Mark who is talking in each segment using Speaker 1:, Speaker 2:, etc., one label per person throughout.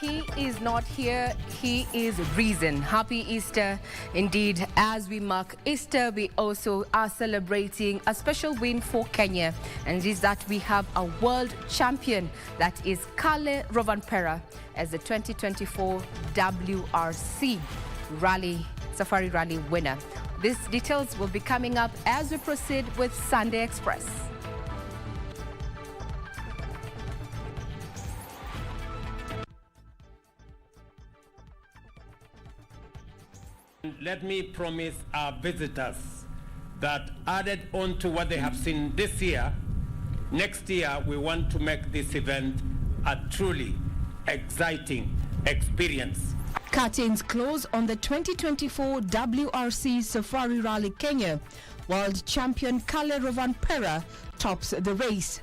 Speaker 1: He is not here, he is risen. Happy Easter indeed. As we mark Easter, we also are celebrating a special win for Kenya, and it is that we have a world champion, that is Kale Rovanpera, as the 2024 WRC Safari Rally winner. These details will be coming up as we proceed with Sunday Express.
Speaker 2: Let me promise our visitors that added on to what they have seen this year, next year we want to make this event a truly exciting experience.
Speaker 3: Curtains close on the 2024 WRC Safari Rally Kenya. World champion Kale Rovanpera tops the race.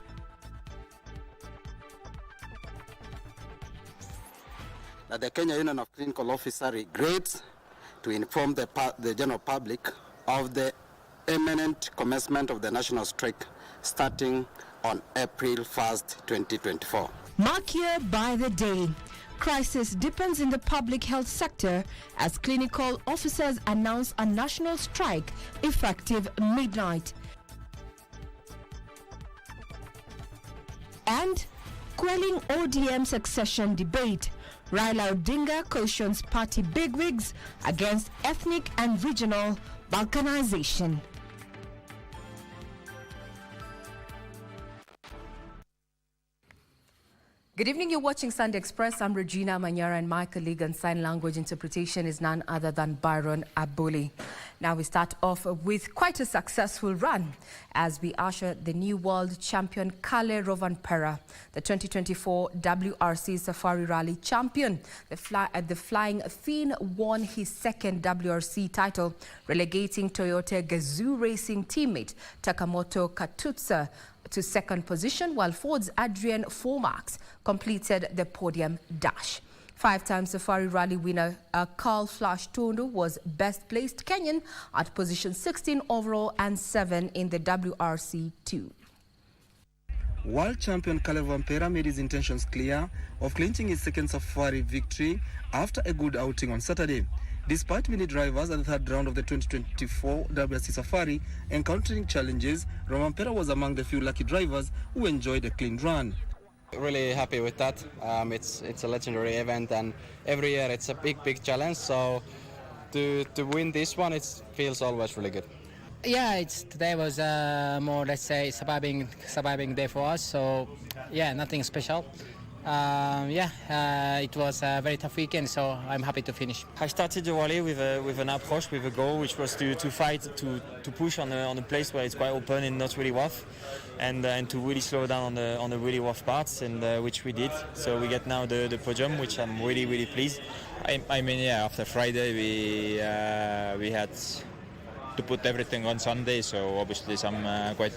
Speaker 4: The Kenya Union of Clinical Officers regrets to inform the general public of the imminent commencement of the national strike starting on April 1st, 2024.
Speaker 3: Mark year by the day. Crisis deepens in the public health sector as clinical officers announce a national strike effective midnight. And quelling ODM succession debate. Raila Odinga cautions party bigwigs against ethnic and regional balkanization.
Speaker 1: Good evening, you're watching Sunday Express. I'm Regina, Manyara, and my colleague on sign language interpretation is none other than Byron Abuli. Now we start off with quite a successful run as we usher the new world champion Kale Rovanpera, the 2024 WRC Safari Rally champion. The Flying Fiend won his second WRC title, relegating Toyota Gazoo Racing teammate Takamoto Katutsa to second position, while Ford's Adrian Formax completed the podium dash. Five-time Safari Rally winner Carl Flash Tondo was best placed Kenyan at position 16 overall and 7 in the WRC2.
Speaker 5: World champion Kale Rovanpera made his intentions clear of clinching his second Safari victory after a good outing on Saturday. Despite many drivers at the third round of the 2024 WRC Safari encountering challenges, Rovanpera was among the few lucky drivers who enjoyed a clean run.
Speaker 6: Really happy with that. It's a legendary event, and every year it's a big challenge. So to win this one, it feels always really good.
Speaker 7: Yeah, today was more, let's say, surviving day for us. So yeah, nothing special. It was a very tough weekend, so I'm happy to finish.
Speaker 8: I started the rally with an approach, with a goal, which was to fight, to push on a place where it's quite open and not really rough, and to really slow down on the really rough parts, and which we did. So we get now the podium, which I'm really pleased.
Speaker 9: I mean, yeah, after Friday we had to put everything on Sunday, so obviously some quite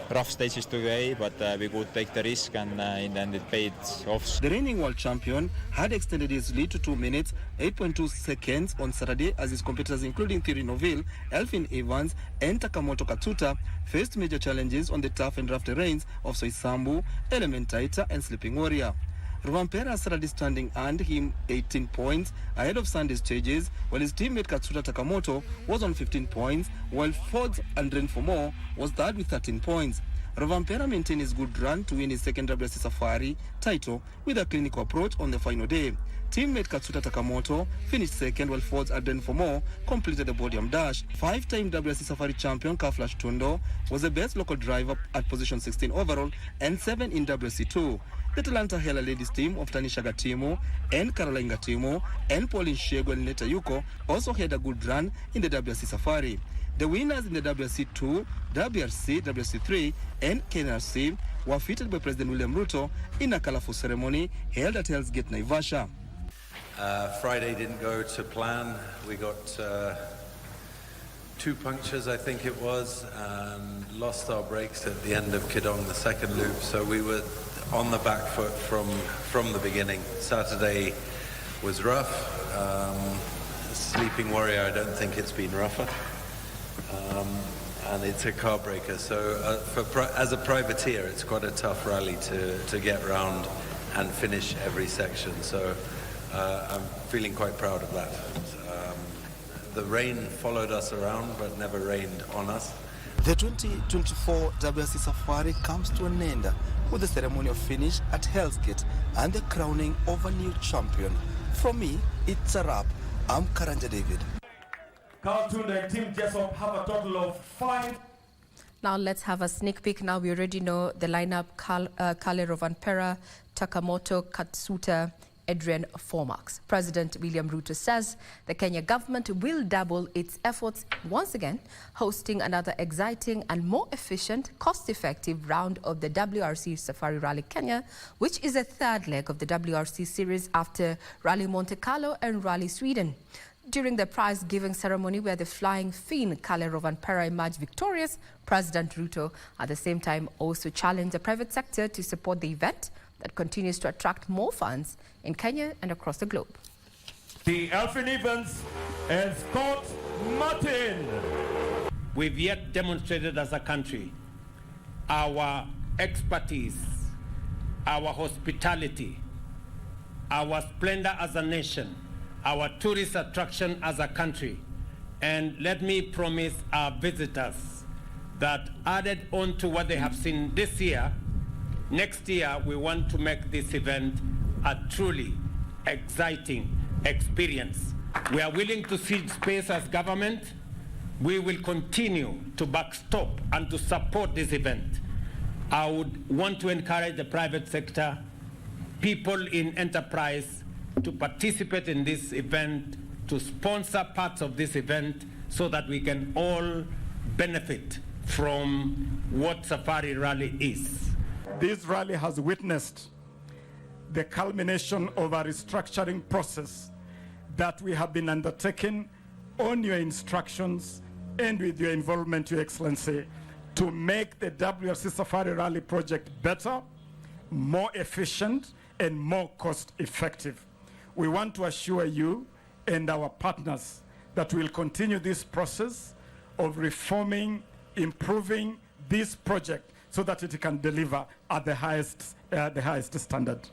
Speaker 9: rough stages today, but we could take the risk, and in the end it paid off.
Speaker 5: The reigning world champion had extended his lead to 2 minutes, 8.2 seconds on Saturday as his competitors, including Thierry Neuville, Elfyn Evans and Takamoto Katsuta, faced major challenges on the tough and rough terrains of Soisambu, Elementaita and Sleeping Warrior. Rovanpera's Saturday standing earned him 18 points ahead of Sunday's stages, while his teammate Katsuta Takamoto was on 15 points, while Ford's Adrian Formax was third with 13 points. Rovanpera maintained his good run to win his second WRC Safari title with a clinical approach on the final day. Teammate Katsuta Takamoto finished second, while Ford's Adrian Formax completed the podium dash. Five-time WRC Safari champion Carl Flash Tondo was the best local driver at position 16 overall and 7 in WRC2. The Talanta Hela ladies team of Tanisha Gatimo and Caroline Gatimo and Pauline Shego and Neta Yuko also had a good run in the WRC Safari. The winners in the WRC2, WRC, WRC3 and KNRC were fitted by President William Ruto in a colorful ceremony held at Hell's Gate, Naivasha.
Speaker 10: Friday didn't go to plan. We got 2 punctures, I think it was, and lost our brakes at the end of Kidong, the second loop, so we were on the back foot from the beginning. Saturday was rough. Sleeping Warrior, I don't think it's been rougher. And it's a car breaker, so as a privateer, it's quite a tough rally to get round and finish every section. So I'm feeling quite proud of that. The rain followed us around but never rained on us.
Speaker 5: The 2024 WRC Safari comes to an end with the ceremonial finish at Hell's Gate and the crowning of a new champion. From me, it's a wrap. I'm Karanja David.
Speaker 11: Carlton and Team Jessup have a total of 5.
Speaker 1: Now let's have a sneak peek. Now we already know the lineup: Kale Rovanpera, Takamoto Katsuta, Adrian Formax. President William Ruto says the Kenya government will double its efforts once again, hosting another exciting and more efficient, cost-effective round of the WRC Safari Rally Kenya, which is a third leg of the WRC series after Rally Monte Carlo and Rally Sweden. During the prize-giving ceremony where the flying Finn Kale Rovanpera emerged victorious, President Ruto at the same time also challenged the private sector to support the event that continues to attract more fans in Kenya and across the globe.
Speaker 11: The Elfin Evans and Scott Martin.
Speaker 2: We've yet demonstrated as a country our expertise, our hospitality, our splendor as a nation, our tourist attraction as a country. And let me promise our visitors that added on to what they have seen this year, next year we want to make this event a truly exciting experience. We are willing to cede space as government. We will continue to backstop and to support this event. I would want to encourage the private sector, people in enterprise, to participate in this event, to sponsor parts of this event so that we can all benefit from what Safari Rally is.
Speaker 11: This rally has witnessed the culmination of a restructuring process that we have been undertaking on your instructions and with your involvement, Your Excellency, to make the WRC Safari Rally project better, more efficient, and more cost-effective. We want to assure you and our partners that we'll continue this process of reforming, improving this project so that it can deliver at the highest standard.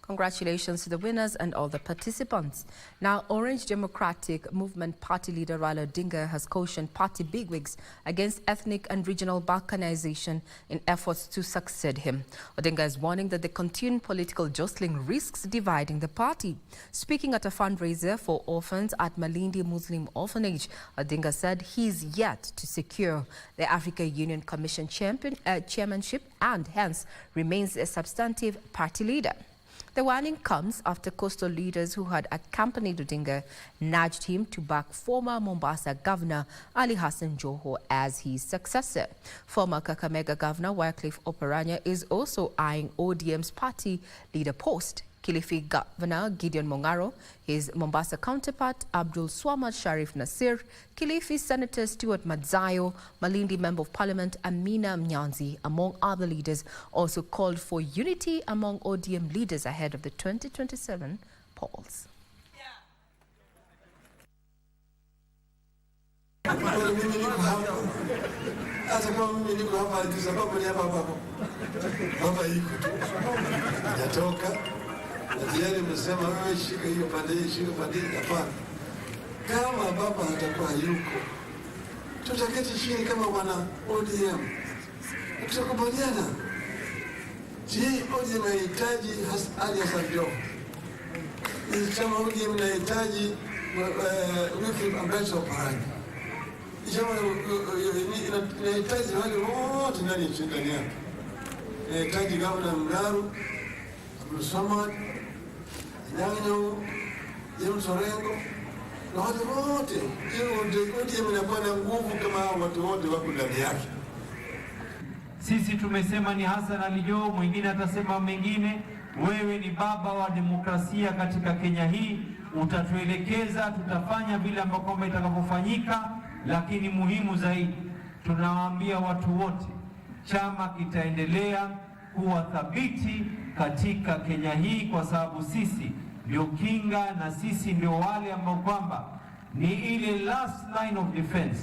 Speaker 1: Congratulations to the winners and all the participants. Now, Orange Democratic Movement Party leader Raila Odinga has cautioned party bigwigs against ethnic and regional balkanization in efforts to succeed him. Odinga is warning that the continued political jostling risks dividing the party. Speaking at a fundraiser for orphans at Malindi Muslim Orphanage, Odinga said he's yet to secure the Africa Union Commission chairmanship and hence remains a substantive party leader. The warning comes after coastal leaders who had accompanied Odinga nudged him to back former Mombasa Governor Ali Hassan Joho as his successor. Former Kakamega Governor Wycliffe Oparanya is also eyeing ODM's party leader post. Kilifi Governor Gideon Mongaro, his Mombasa counterpart Abdul Swamad Sharif Nasir, Kilifi Senator Stuart Madzayo, Malindi Member of Parliament Amina Mnyanzi, among other leaders, also called for unity among ODM leaders ahead of the 2027 polls.
Speaker 12: Tayari mnasema wewe shika hiyo pande hii, shika pande hii. Hapana, kama baba atakuwa yuko, tutaketi chini kama wana ODM tutakubaliana. Je, ODM inahitaji Ali Hassan Joho? Chama ODM inahitaji Wycliffe Oparanya? Chama inahitaji wale wote ndani ya shindani yake. Inahitaji Gavana Mgaru, Abdul Swamad, Nyanyo, James Orengo, na watu wote. ODM inakuwa na nguvu kama watu wote wako ndani yake.
Speaker 13: Sisi tumesema ni Hassan Ali Joho, mwingine atasema mengine. Wewe ni baba wa demokrasia katika Kenya hii, utatuelekeza, tutafanya vile ambavyo itakavyofanyika, lakini muhimu zaidi tunawaambia watu wote, chama kitaendelea kuwa thabiti katika Kenya hii kwa sababu sisi ndio kinga na sisi ndio wale ambao kwamba ni ile last line of defense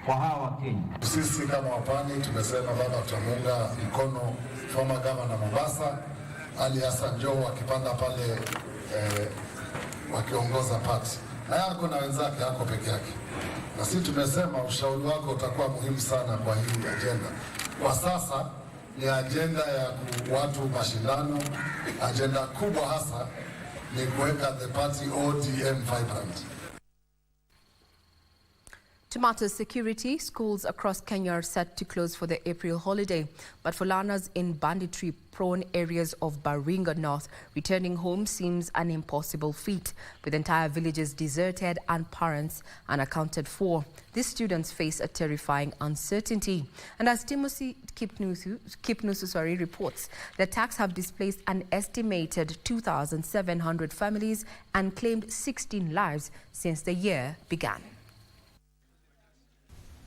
Speaker 13: kwa hawa Kenya.
Speaker 14: Sisi kama wapani tumesema baba tutamuunga mkono former governor Mombasa
Speaker 12: Ali Hassan Joho wakipanda pale wakiongoza party. Na yako na wenzake, yako peke yake. Na sisi tumesema ushauri wako utakuwa muhimu sana kwa hii agenda. Kwa sasa ni agenda ya watu mashindano, agenda kubwa hasa ni kuweka the party ODM vibrant.
Speaker 1: To matter security, schools across Kenya are set to close for the April holiday. But for learners in banditry-prone areas of Baringa North, returning home seems an impossible feat, with entire villages deserted and parents unaccounted for. These students face a terrifying uncertainty. And as Timothy Kipnusu reports, the attacks have displaced an estimated 2,700 families and claimed 16 lives since the year began.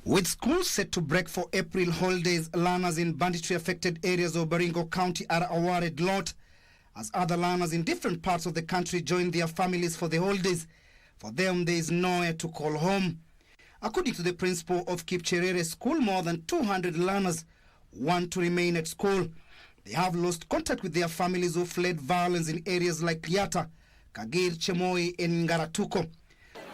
Speaker 14: With schools set to break for April holidays, learners in banditry-affected areas of Baringo County are a worried lot, as other learners in different parts of the country join their families for the holidays. For them, there is nowhere to call home. According to the principal of Kipcherere School, more than 200 learners want to remain at school. They have lost contact with their families who fled violence in areas like Liata, Kagir, Chemoi, and Ngaratuko.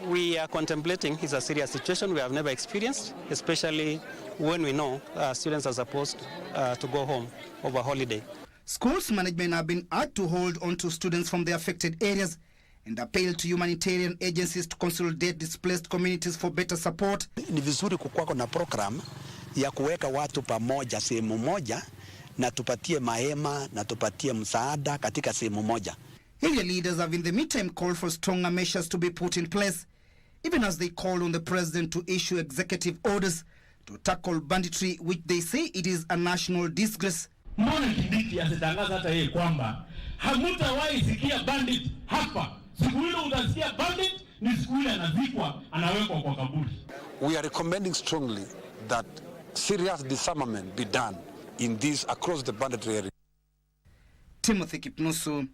Speaker 15: We are contemplating is a serious situation we have never experienced, especially when we know students are supposed to go home over holiday.
Speaker 14: Schools management have been urged to hold on to students from the affected areas and appeal to humanitarian agencies to consolidate displaced communities for better support.
Speaker 16: Ni vizuri kukuwa na program ya kuweka watu pamoja sehemu moja na tupatie mahema na tupatie msaada katika sehemu moja.
Speaker 14: Area leaders have in the meantime called for stronger measures to be put in place, even as they call on the president to issue executive orders to tackle banditry, which they say it is a national disgrace.
Speaker 13: Mbona Kindiki asitangaza hata yeye kwamba hamutawahi sikia bandit hapa? Siku ile utasikia bandit ni siku ile anazikwa, anawekwa kwa kaburi.
Speaker 16: We are recommending strongly that serious disarmament be done in this across the banditry area.
Speaker 14: Timothy Kipnusu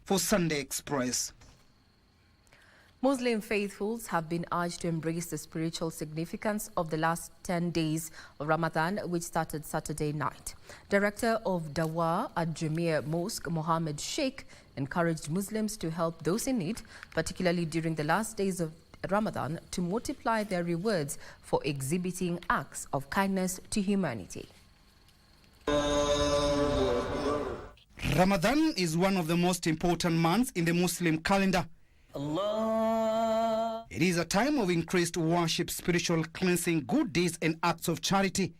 Speaker 14: for Sunday Express.
Speaker 1: Muslim faithfuls have been urged to embrace the spiritual significance of the last 10 days of Ramadan, which started Saturday night. Director of Dawah at Jamia Mosque, Mohammed Sheikh, encouraged Muslims to help those in need, particularly during the last days of Ramadan, to multiply their rewards for exhibiting acts of kindness to humanity.
Speaker 14: Ramadan is one of the most important months in the Muslim calendar.
Speaker 17: Allah.
Speaker 14: It is a time of increased worship, spiritual cleansing, good deeds and acts of charity.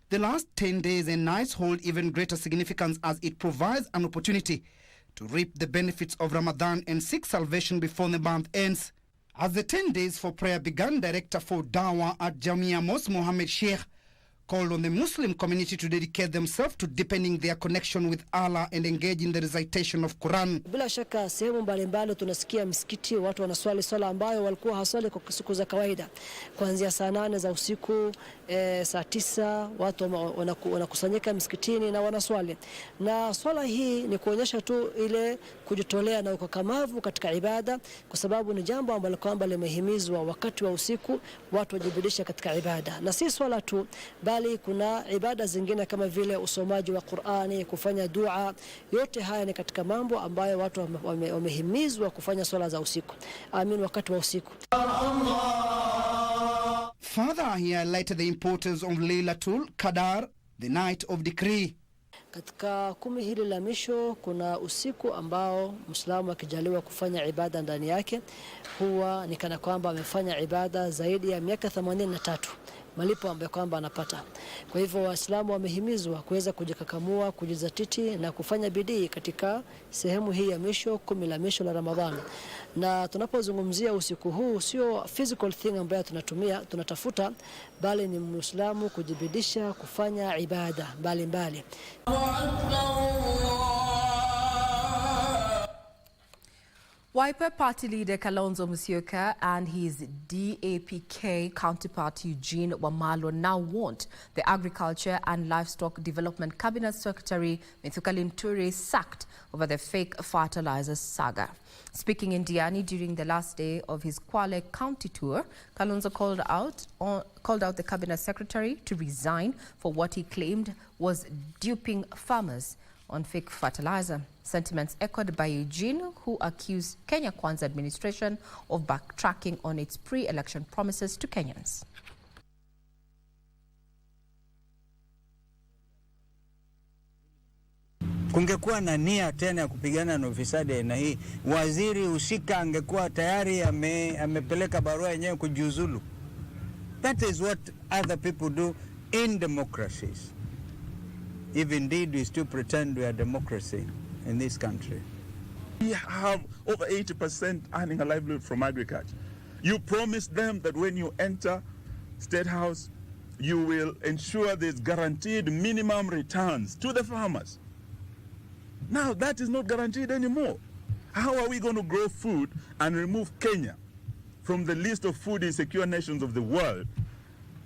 Speaker 14: The last 10 days and nights hold even greater significance as it provides an opportunity to reap the benefits of Ramadan and seek salvation before the month ends. As the 10 days for prayer began, Director for Dawah at Jamia Mosque, Mohammed Sheikh, called on the Muslim community to dedicate themselves to deepening their connection with Allah and engage in the recitation of Quran.
Speaker 17: Bila shaka sehemu mbalimbali tunasikia msikiti watu wanaswali swala ambayo walikuwa haswali kwa siku za kawaida. Kuanzia saa 8 za usiku, saa 9 watu wanakusanyika msikitini na wanaswali. Na swala hii ni kuonyesha tu ile kujitolea na ukakamavu katika ibada, kwa sababu ni jambo ambalo kwamba limehimizwa wakati wa usiku watu wajibidisha katika ibada. Na si swala tu, bali kuna ibada zingine kama vile usomaji wa Qur'ani, kufanya dua. Yote haya ni katika mambo ambayo watu wamehimizwa kufanya swala za usiku. Amin, wakati wa usiku.
Speaker 14: Further, he highlighted the importance of Laylatul Qadar, the night of decree.
Speaker 17: Katika 10 hili la misho kuna usiku ambao Muislamu akijaliwa kufanya ibada ndani yake huwa ni kana kwamba amefanya ibada zaidi ya miaka 83, malipo ambayo kwamba anapata. Kwa hivyo Waislamu wamehimizwa kuweza kujikakamua, kujizatiti na kufanya bidii katika sehemu hii ya misho, 10 la misho la Ramadhani. Na tunapozungumzia usiku huu sio physical thing ambayo tunatafuta, bali ni Muislamu kujibidisha kufanya ibada mbalimbali.
Speaker 1: Wiper Party leader Kalonzo Musyoka and his DAPK counterpart Eugene Wamalwa now want the Agriculture and Livestock Development Cabinet Secretary Mithuka Linturi sacked over the fake fertilizers saga. Speaking in Diani during the last day of his Kwale County tour, Kalonzo called out the Cabinet Secretary to resign for what he claimed was duping farmers on fake fertilizer. Sentiments echoed by Eugene, who accused Kenya Kwanza administration of backtracking on its pre-election promises to Kenyans.
Speaker 18: Kungekuwa na nia tena ya kupigana na ufisadi aina hii, waziri husika angekuwa tayari amepeleka barua yenyewe kujiuzulu. That is what other people do in democracies. If indeed we still pretend we are democracy in this country.
Speaker 19: We have over 80% earning a livelihood from agriculture. You promised them that when you enter State House, you will ensure there's guaranteed minimum returns to the farmers. Now that is not guaranteed anymore. How are we going to grow food and remove Kenya from the list of food insecure nations of the world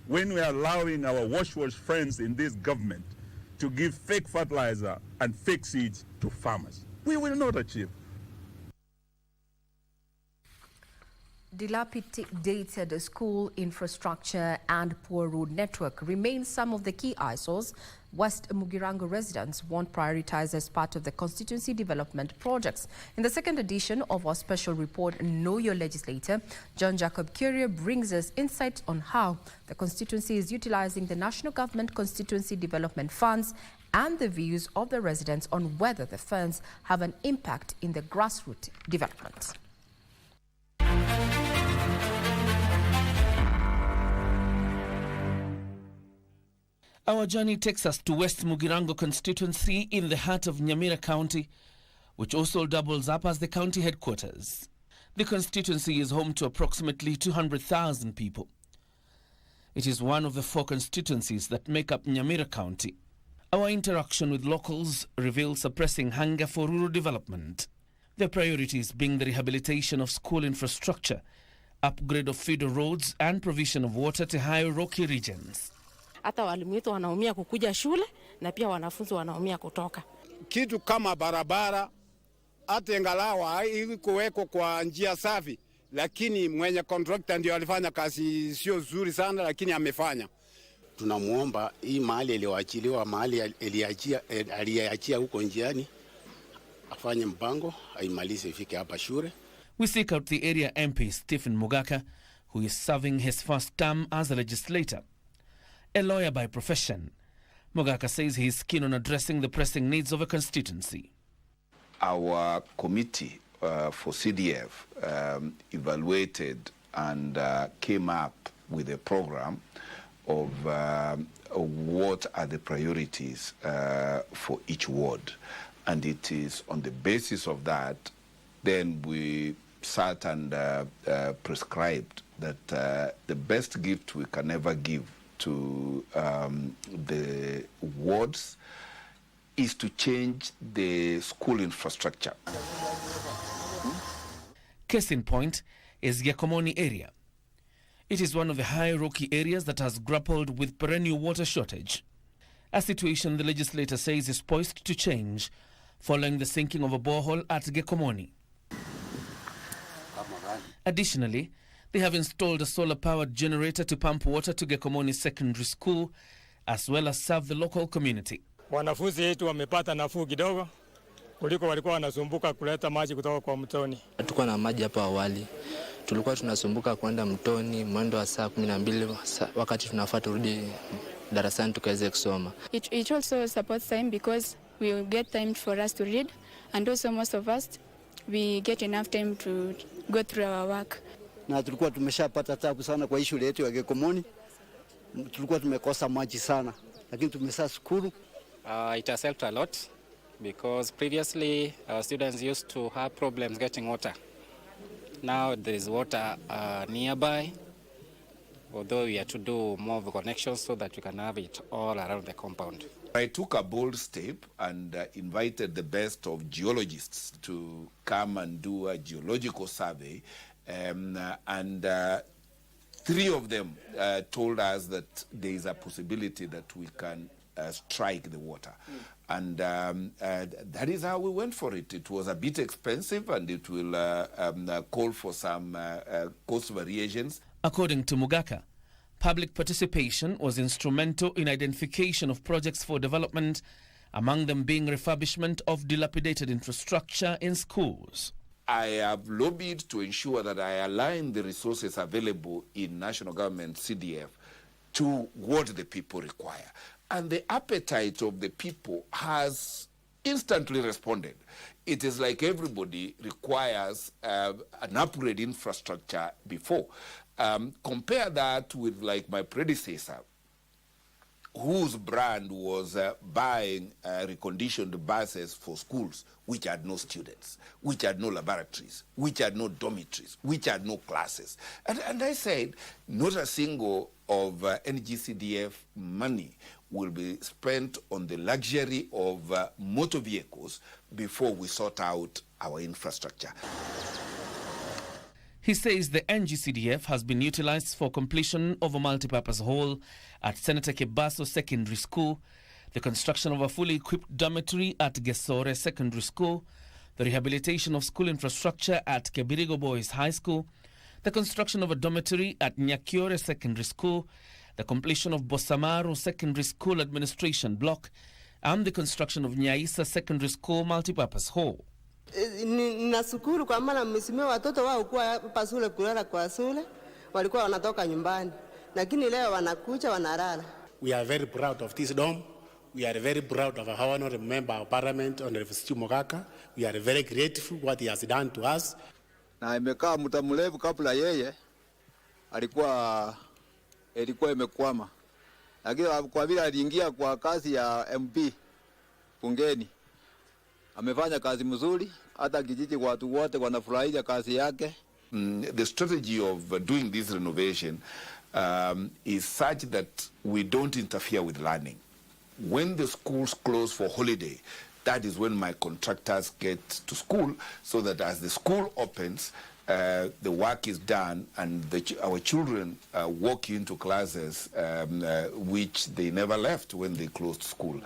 Speaker 19: when we are allowing our wash friends in this government to give fake fertilizer and fake seeds to farmers? We will not achieve.
Speaker 1: Dilapidated school infrastructure and poor road network remain some of the key eyesores West Mugirango residents want prioritized as part of the constituency development projects. In the second edition of our special report, Know Your Legislator, John Jacob Curie brings us insight on how the constituency is utilizing the national government constituency development funds and the views of the residents on whether the funds have an impact in the grassroots development.
Speaker 20: Our journey takes us to West Mugirango constituency in the heart of Nyamira County, which also doubles up as the county headquarters. The constituency is home to approximately 200,000 people. It is one of the 4 constituencies that make up Nyamira County. Our interaction with locals reveals a pressing hunger for rural development. Their priorities being the rehabilitation of school infrastructure, upgrade of feeder roads and provision of water to high rocky regions.
Speaker 21: Hata walimu wetu wanaumia kukuja shule na pia wanafunzi wanaumia kutoka.
Speaker 22: Kitu kama barabara hata ingalawa hivi kuweko kwa njia safi, lakini mwenye contractor ndio alifanya kazi sio nzuri sana, lakini amefanya.
Speaker 4: Tunamuomba hii mahali iliyoachiliwa, mahali aliachia huko njiani, afanye mpango aimalize ifike hapa shule.
Speaker 20: We seek out the area MP Stephen Mugaka, who is serving his first term as a legislator. A lawyer by profession, Mugaka says he is keen on addressing the pressing needs of a constituency.
Speaker 23: Our committee for CDF evaluated and came up with a program of what are the priorities for each ward. And it is on the basis of that, then we sat and prescribed that the best gift we can ever give to the wards is to change the school infrastructure.
Speaker 20: Case in point is Giacomo area. It is one of the high rocky areas that has grappled with perennial water shortage. A situation the legislator says is poised to change following the sinking of a borehole at Giacomo. Additionally, they have installed a solar-powered generator to pump water to Giacomo Secondary School, as well as serve the local community.
Speaker 24: Wanafunzi wetu wamepata nafuu kidogo kuliko walikuwa wanasumbuka kuleta maji kutoka kwa mtoni.
Speaker 25: Tulikuwa na maji hapa awali. Tulikuwa tunasumbuka kwenda mtoni mwendo wa saa 12 wakati tunafaa turudi darasani tukaweze kusoma.
Speaker 26: It also supports time because we will get time for us to read, and also most of us we get enough time to go through our work.
Speaker 27: Na tulikuwa tumeshapata tabu sana kwa shule yetu ya Giacomo. Tulikuwa tumekosa maji sana, lakini tumeshashukuru.
Speaker 28: It has helped a lot because previously students used to have problems getting water. Now there is water nearby, although we have to do more of a connection so that we can have it all around the compound.
Speaker 23: I took a bold step and invited the best of geologists to come and do a geological survey. And 3 of them told us that there is a possibility that we can strike the water. And that is how we went for it. It was a bit expensive and it will call for some cost variations.
Speaker 20: According to Mugaka, public participation was instrumental in identification of projects for development among them being refurbishment of dilapidated infrastructure in schools.
Speaker 23: I have lobbied to ensure that I align the resources available in national government CDF to what the people require. And the appetite of the people has instantly responded. It is like everybody requires an upgrade infrastructure before. Compare that with like my predecessor, whose brand was buying reconditioned buses for schools which had no students, which had no laboratories, which had no dormitories, which had no classes. And I said, not a single of NGCDF money will be spent on the luxury of motor vehicles before we sort out our infrastructure.
Speaker 20: He says the NGCDF has been utilized for completion of a multipurpose hall at Senator Kebaso Secondary School, the construction of a fully equipped dormitory at Gesore Secondary School, the rehabilitation of school infrastructure at Kebirigo Boys High School, the construction of a dormitory at Nyakiore Secondary School, the completion of Bosamaro Secondary School Administration Block, and the construction of Nyaisa Secondary School Multipurpose Hall.
Speaker 2: Nashukuru kwa maana mmesimamia watoto wao kuwa hapa shule kulala kwa shule, walikuwa wanatoka nyumbani, lakini leo wanakuja wanalala.
Speaker 3: We are very proud of this dome. We are very proud of our honorable member of parliament, Honorable Mogaka. We are very grateful what he has done to us.
Speaker 5: Na imekaa muda mrefu kabla yeye ilikuwa imekwama, lakini kwa vile aliingia kwa kazi ya MP bungeni, amefanya kazi mzuri, hata kijiji watu wote wanafurahia kazi yake.
Speaker 23: The strategy of doing this renovation is such that we don't interfere with learning. When the schools close for holiday, that is when my contractors get to school, so that as the school opens, the work is done and our children walk into classes which they never left when they closed school.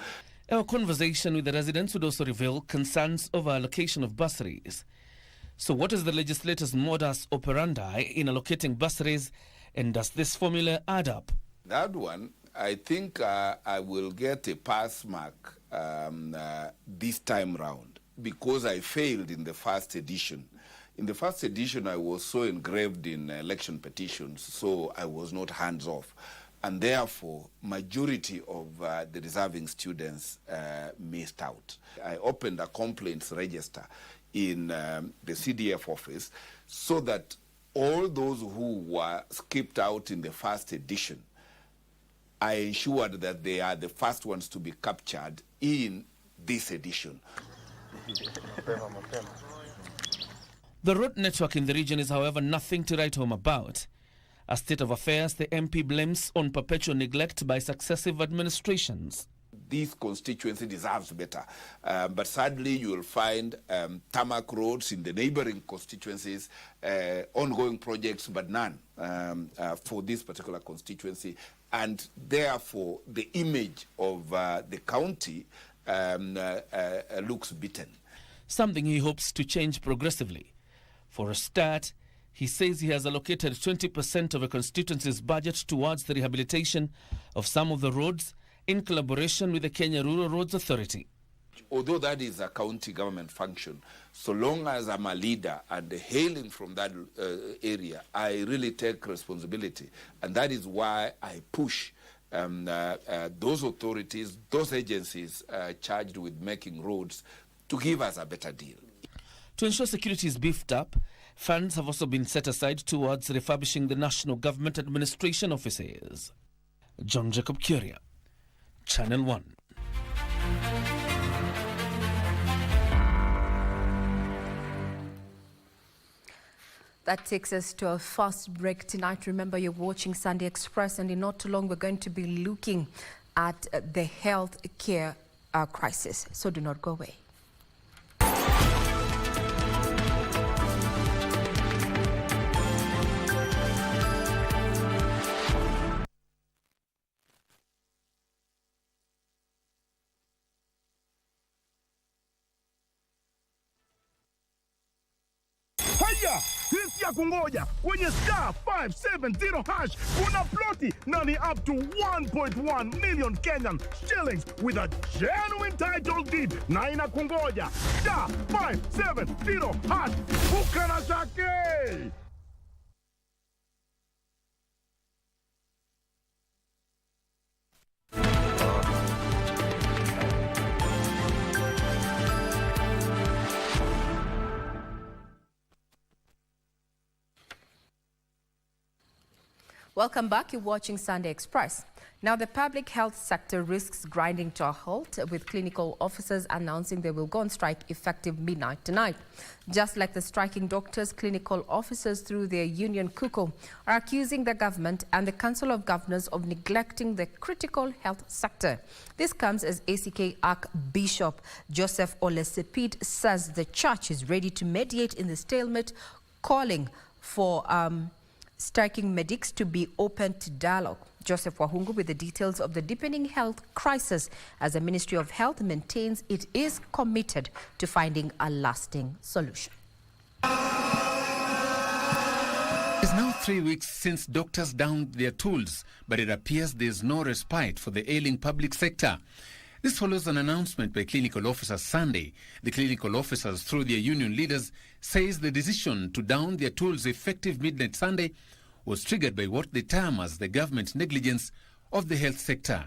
Speaker 20: Our conversation with the residents would also reveal concerns over allocation of bursaries. So what is the legislators' modus operandi in allocating bursaries, and does this formula add up?
Speaker 23: That one, I think I will get a pass mark this time round because I failed in the first edition. In the first edition, I was so engraved in election petitions, so I was not hands-off. And therefore, majority of the deserving students missed out. I opened a complaints register in the CDF office so that all those who were skipped out in the first edition, I ensured that they are the first ones to be captured in this edition.
Speaker 20: The road network in the region is, however, nothing to write home about. A state of affairs the MP blames on perpetual neglect by successive administrations.
Speaker 23: This constituency deserves better, but sadly you will find tarmac roads in the neighboring constituencies, ongoing projects, but none for this particular constituency, and therefore the image of the county looks beaten.
Speaker 20: Something he hopes to change progressively. For a start, he says he has allocated 20% of a constituency's budget towards the rehabilitation of some of the roads in collaboration with the Kenya Rural Roads Authority.
Speaker 23: Although that is a county government function, so long as I'm a leader and hailing from that area, I really take responsibility. And that is why I push those authorities, those agencies charged with making roads to give us a better deal.
Speaker 20: To ensure security is beefed up, funds have also been set aside towards refurbishing the National Government Administration offices. John Jacob Curia, Channel 1.
Speaker 1: That takes us to our first break tonight. Remember, you're watching Sunday Express, and in not too long we're going to be looking at the health care crisis. So do not go away.
Speaker 6: Hiya! ya kungoja kwenye star 570 hash. Kuna ploti na ni up to 1.1 million Kenyan shillings with a genuine title deed na inakungoja. Star 570 hash. Bukana zake.
Speaker 1: Welcome back. You're watching Sunday Express. Now, the public health sector risks grinding to a halt, with clinical officers announcing they will go on strike effective midnight tonight. Just like the striking doctors, clinical officers through their union KUKO are accusing the government and the Council of Governors of neglecting the critical health sector. This comes as ACK Archbishop Joseph Olesepid says the church is ready to mediate in the stalemate, calling for striking medics to be open to dialogue. Joseph Wahungu with the details of the deepening health crisis, as the Ministry of Health maintains it is committed to finding a lasting solution.
Speaker 7: It's now 3 weeks since doctors downed their tools, but it appears there's no respite for the ailing public sector. This follows an announcement by clinical officers Sunday. The clinical officers, through their union leaders, says the decision to down their tools effective midnight Sunday was triggered by what they term as the government's negligence of the health sector.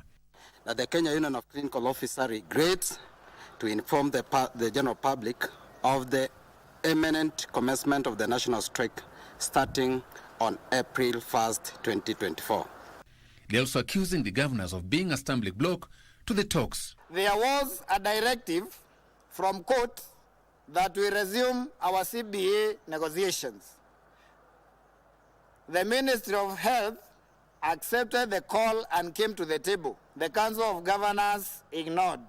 Speaker 4: That the Kenya Union of Clinical Officers regrets to inform the general public of the imminent commencement of the national strike starting on April 1st, 2024.
Speaker 7: They're also accusing the governors of being a stumbling block to the talks.
Speaker 8: There was a directive from court that we resume our CBA negotiations. The Ministry of Health accepted the call and came to the table. The Council of Governors ignored.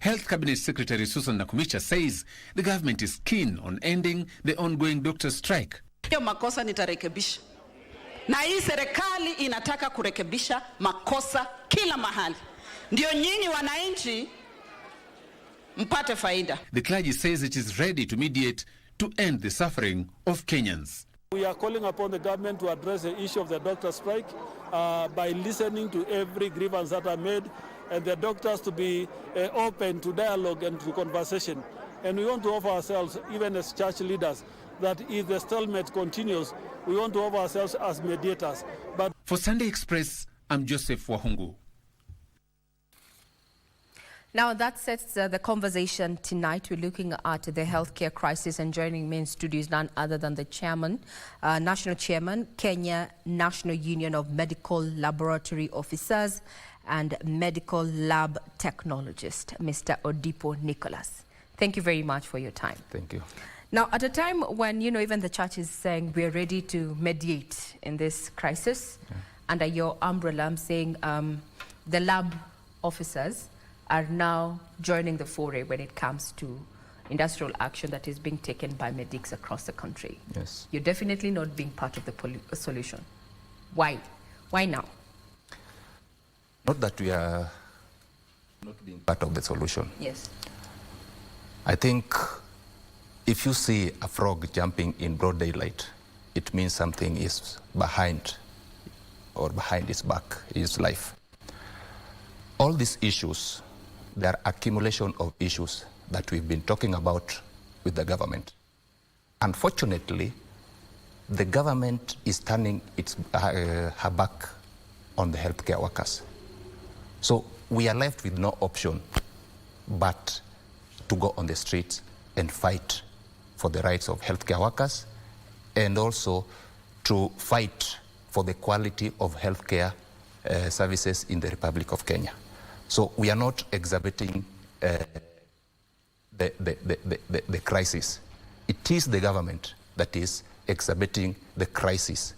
Speaker 7: Health Cabinet Secretary Susan Nakumicha says the government is keen on ending the ongoing doctor strike.
Speaker 9: Hiyo makosa nitarekebisha. Na hii serikali inataka kurekebisha makosa kila mahali. Ndio nyinyi wananchi mpate faida.
Speaker 7: The clergy says it is ready to mediate to end the suffering of Kenyans.
Speaker 10: We are calling upon the government to address the issue of the doctor strike by listening to every grievance that are made, and the doctors to be open to dialogue and to conversation. And we want to offer ourselves, even as church leaders, that if the stalemate continues, we want to offer ourselves as mediators. But
Speaker 7: for Sunday Express, I'm Joseph Wahungu.
Speaker 1: Now that sets the conversation tonight. We're looking at the healthcare crisis, and joining me in studio is none other than the chairman, national chairman, Kenya National Union of Medical Laboratory Officers and Medical Lab Technologist, Mr. Odipo Nicholas. Thank you very much for your time.
Speaker 11: Thank you.
Speaker 1: Now, at a time when, even the church is saying we're ready to mediate in this crisis, under your umbrella, I'm saying the lab officers are now joining the foray when it comes to industrial action that is being taken by medics across the country.
Speaker 11: Yes.
Speaker 1: You're definitely not being part of the solution. Why? Why now?
Speaker 11: Not that we are not being part of the solution.
Speaker 1: Yes.
Speaker 11: I think if you see a frog jumping in broad daylight, it means something is behind its back, its life. All these issues, there are accumulation of issues that we've been talking about with the government. Unfortunately, the government is turning her back on the healthcare workers. So we are left with no option but to go on the streets and fight for the rights of healthcare workers, and also to fight for the quality of healthcare services in the Republic of Kenya. So we are not exacerbating the crisis. It is the government that is exacerbating the crisis.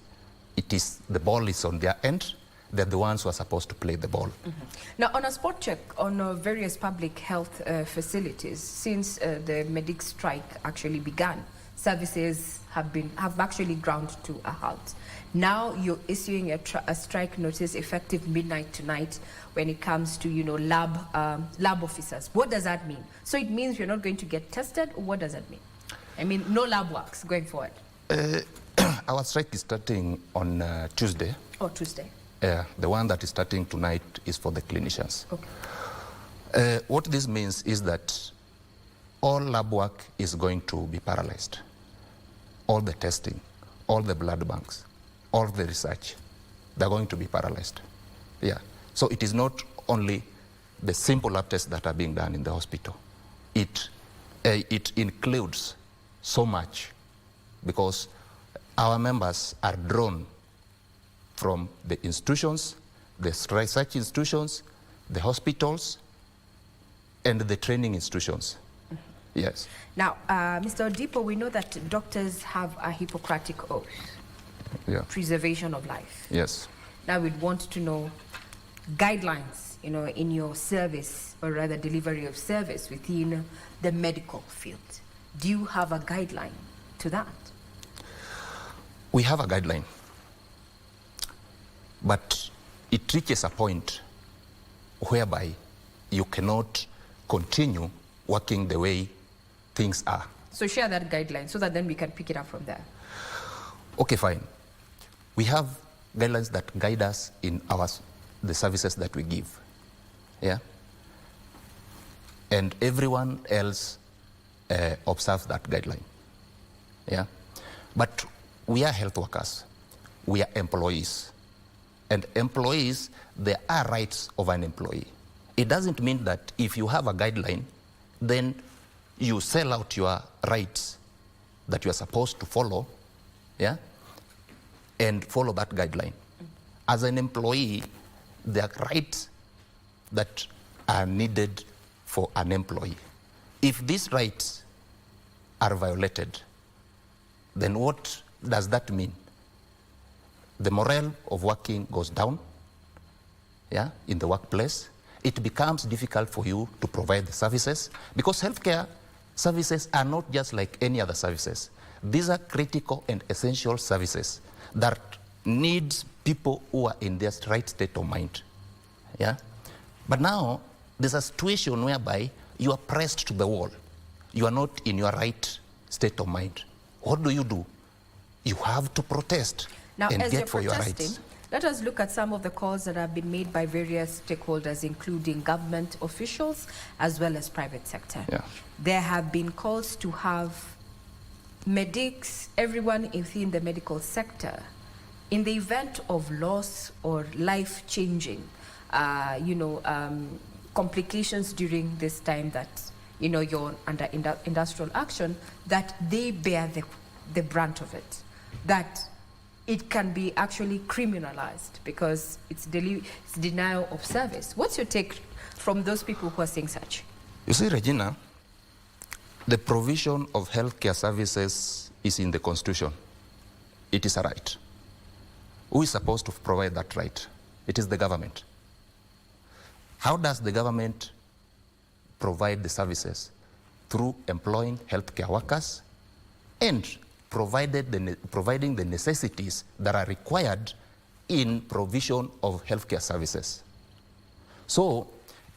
Speaker 11: The ball is on their end. They're the ones who are supposed to play the ball.
Speaker 1: Mm-hmm. Now, on a spot check on various public health facilities, since the medic strike actually began, services have actually ground to a halt. Now you're issuing a strike notice effective midnight tonight when it comes to lab officers. What does that mean? So it means you're not going to get tested, or what does that mean? I mean, no lab works going forward.
Speaker 11: Our strike is starting on Tuesday.
Speaker 1: Oh, Tuesday.
Speaker 11: The one that is starting tonight is for the clinicians.
Speaker 1: Okay.
Speaker 11: What this means is that all lab work is going to be paralyzed. All the testing, all the blood banks, all the research, they're going to be paralyzed. Yeah. So it is not only the simple lab tests that are being done in the hospital. It includes so much because our members are drawn from the institutions, the research institutions, the hospitals, and the training institutions. Yes.
Speaker 1: Now, Mr. Odipo, we know that doctors have a Hippocratic oath.
Speaker 11: Yeah.
Speaker 1: Preservation of life.
Speaker 11: Yes.
Speaker 1: Now we'd want to know guidelines, in your service, or rather delivery of service within the medical field. Do you have a guideline to that?
Speaker 11: We have a guideline, but it reaches a point whereby you cannot continue working the way things are.
Speaker 1: So share that guideline so that then we can pick it up from there.
Speaker 11: Okay, fine. We have guidelines that guide us in the services that we give. Yeah? And everyone else observes that guideline. Yeah? But we are health workers. We are employees. And employees, there are rights of an employee. It doesn't mean that if you have a guideline, then you sell out your rights that you are supposed to follow, yeah, and follow that guideline. As an employee, there are rights that are needed for an employee. If these rights are violated, then what does that mean? The morale of working goes down, yeah, in the workplace. It becomes difficult for you to provide the services because healthcare services are not just like any other services. These are critical and essential services that needs people who are in their right state of mind. Yeah? But now there's a situation whereby you are pressed to the wall. You are not in your right state of mind. What do? You have to protest and get for your rights.
Speaker 1: Let us look at some of the calls that have been made by various stakeholders, including government officials as well as private sector.
Speaker 11: Yeah.
Speaker 1: There have been calls to have medics, everyone within the medical sector, in the event of loss or life-changing, complications during this time that, you're under industrial action, that they bear the brunt of it. That it can be actually criminalized because it's denial of service. What's your take from those people who are saying such?
Speaker 11: You see, Regina, the provision of healthcare services is in the Constitution. It is a right. Who is supposed to provide that right? It is the government. How does the government provide the services? Through employing healthcare workers and providing the necessities that are required in provision of healthcare services. So,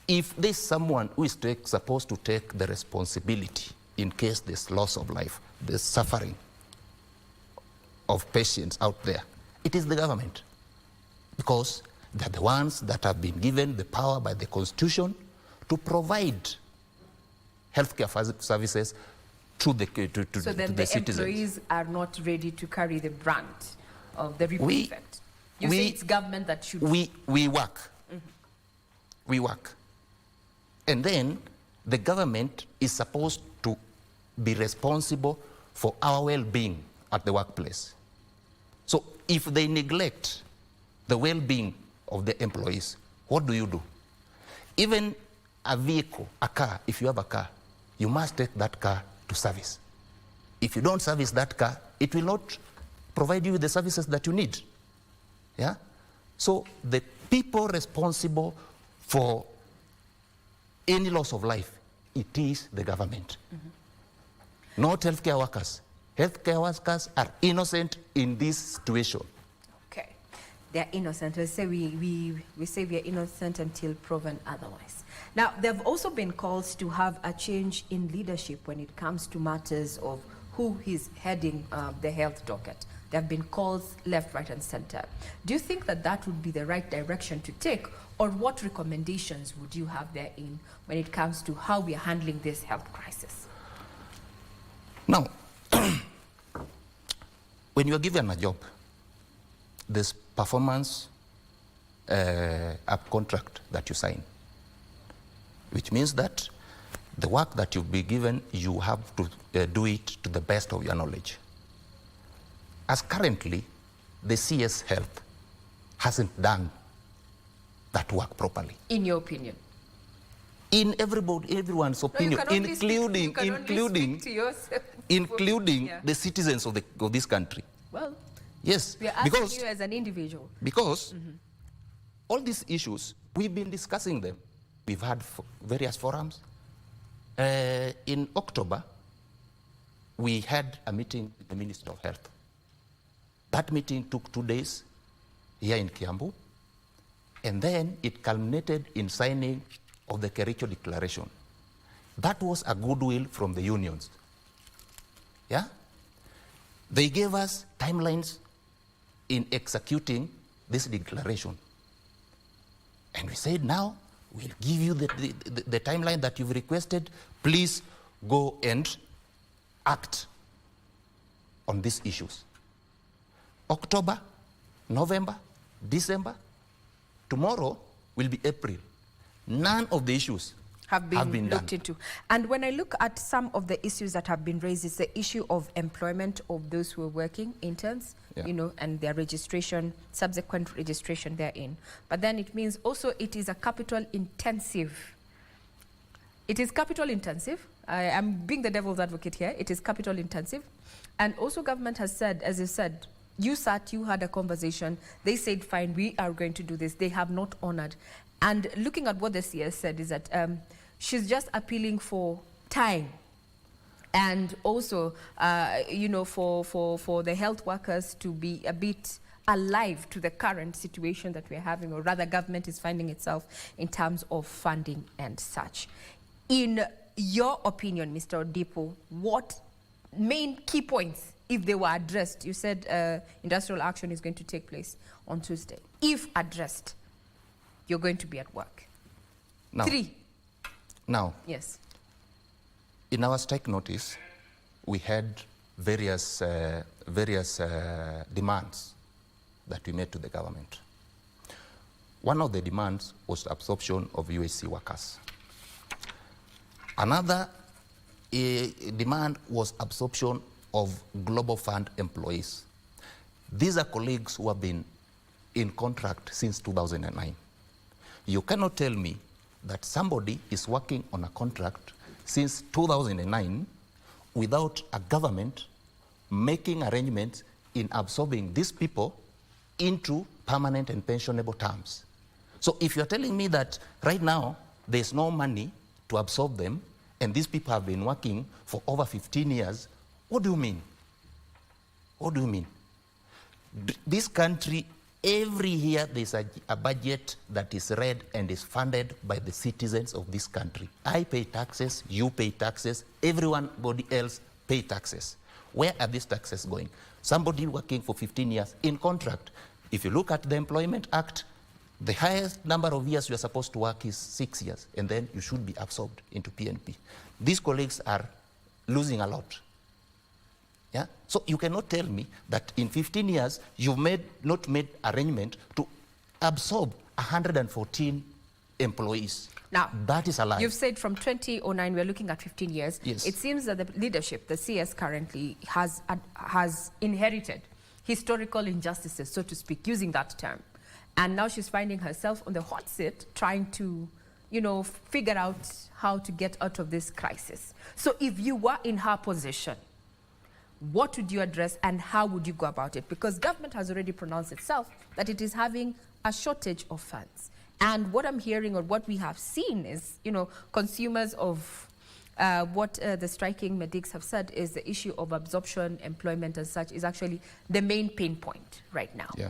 Speaker 11: if there's someone who is supposed to take the responsibility in case there's loss of life, there's suffering of patients out there, it is the government. Because they're the ones that have been given the power by the Constitution to provide healthcare services to the citizens.
Speaker 1: So then the employees are not ready to carry the brunt of the ripple effect. You say it's government that should...
Speaker 11: We work. Mm-hmm. We work. And then the government is supposed to be responsible for our well-being at the workplace. So if they neglect the well-being of the employees, what do? Even a vehicle, a car, if you have a car, you must take that car to service. If you don't service that car, it will not provide you with the services that you need. Yeah? So the people responsible for any loss of life, it is the government. Mm-hmm. Not healthcare workers. Healthcare workers are innocent in this situation.
Speaker 1: Okay. They're innocent. We say we are innocent until proven otherwise. Now, there have also been calls to have a change in leadership when it comes to matters of who is heading the health docket. There have been calls left, right, and center. Do you think that that would be the right direction to take, or what recommendations would you have therein when it comes to how we are handling this health crisis?
Speaker 11: Now, when you are given a job, this performance contract that you sign, which means that the work that you'll be given, you have to do it to the best of your knowledge. As currently, the CS Health hasn't done that work properly.
Speaker 1: In your opinion?
Speaker 11: In everyone's opinion, including the citizens of this country.
Speaker 1: Well,
Speaker 11: yes,
Speaker 1: we are asking you as an individual.
Speaker 11: Because all these issues, we've been discussing them. We've had various forums. In October, we had a meeting with the Minister of Health. That meeting took 2 days here in Kiambu, and then it culminated in signing of the Kericho Declaration. That was a goodwill from the unions. Yeah? They gave us timelines in executing this declaration. And we said, now, we'll give you the timeline that you've requested. Please go and act on these issues. October, November, December, tomorrow will be April. None of the issues have been
Speaker 1: looked
Speaker 11: done.
Speaker 1: into. And when I look at some of the issues that have been raised, it's the issue of employment of those who are working, interns, and their registration, subsequent registration therein. But then it means also it is a capital intensive. It is capital intensive. I am being the devil's advocate here. It is capital intensive. And also government has said, as you said, you had a conversation. They said, fine, we are going to do this. They have not honored. And looking at what the CS said is that she's just appealing for time, and also, for the health workers to be a bit alive to the current situation that we're having, or rather government is finding itself in terms of funding and such. In your opinion, Mr. Odipo, what main key points, if they were addressed? You said industrial action is going to take place on Tuesday. If addressed, you're going to be at work.
Speaker 11: Now,
Speaker 1: 3.
Speaker 11: Now,
Speaker 1: yes.
Speaker 11: In our strike notice, we had various demands that we made to the government. One of the demands was absorption of UHC workers. Another demand was absorption of Global Fund employees. These are colleagues who have been in contract since 2009. You cannot tell me that somebody is working on a contract since 2009 without a government making arrangements in absorbing these people into permanent and pensionable terms. So if you're telling me that right now there's no money to absorb them, and these people have been working for over 15 years, what do you mean? What do you mean? This country, every year there's a budget that is read and is funded by the citizens of this country. I pay taxes, you pay taxes, everybody else pay taxes. Where are these taxes going? Somebody working for 15 years in contract. If you look at the Employment Act, the highest number of years you are supposed to work is 6 years, and then you should be absorbed into PNP. These colleagues are losing a lot. Yeah? So you cannot tell me that in 15 years you've not made arrangement to absorb 114 employees.
Speaker 1: Now,
Speaker 11: that is a lie.
Speaker 1: You've said from 2009 we're looking at 15 years.
Speaker 11: Yes.
Speaker 1: It seems that the leadership, the CS currently, has inherited historical injustices, so to speak, using that term. And now she's finding herself on the hot seat trying to, figure out how to get out of this crisis. So if you were in her position, what would you address and how would you go about it? Because government has already pronounced itself that it is having a shortage of funds. And what I'm hearing, or what we have seen is, consumers of what the striking medics have said is the issue of absorption, employment as such is actually the main pain point right now.
Speaker 11: Yeah.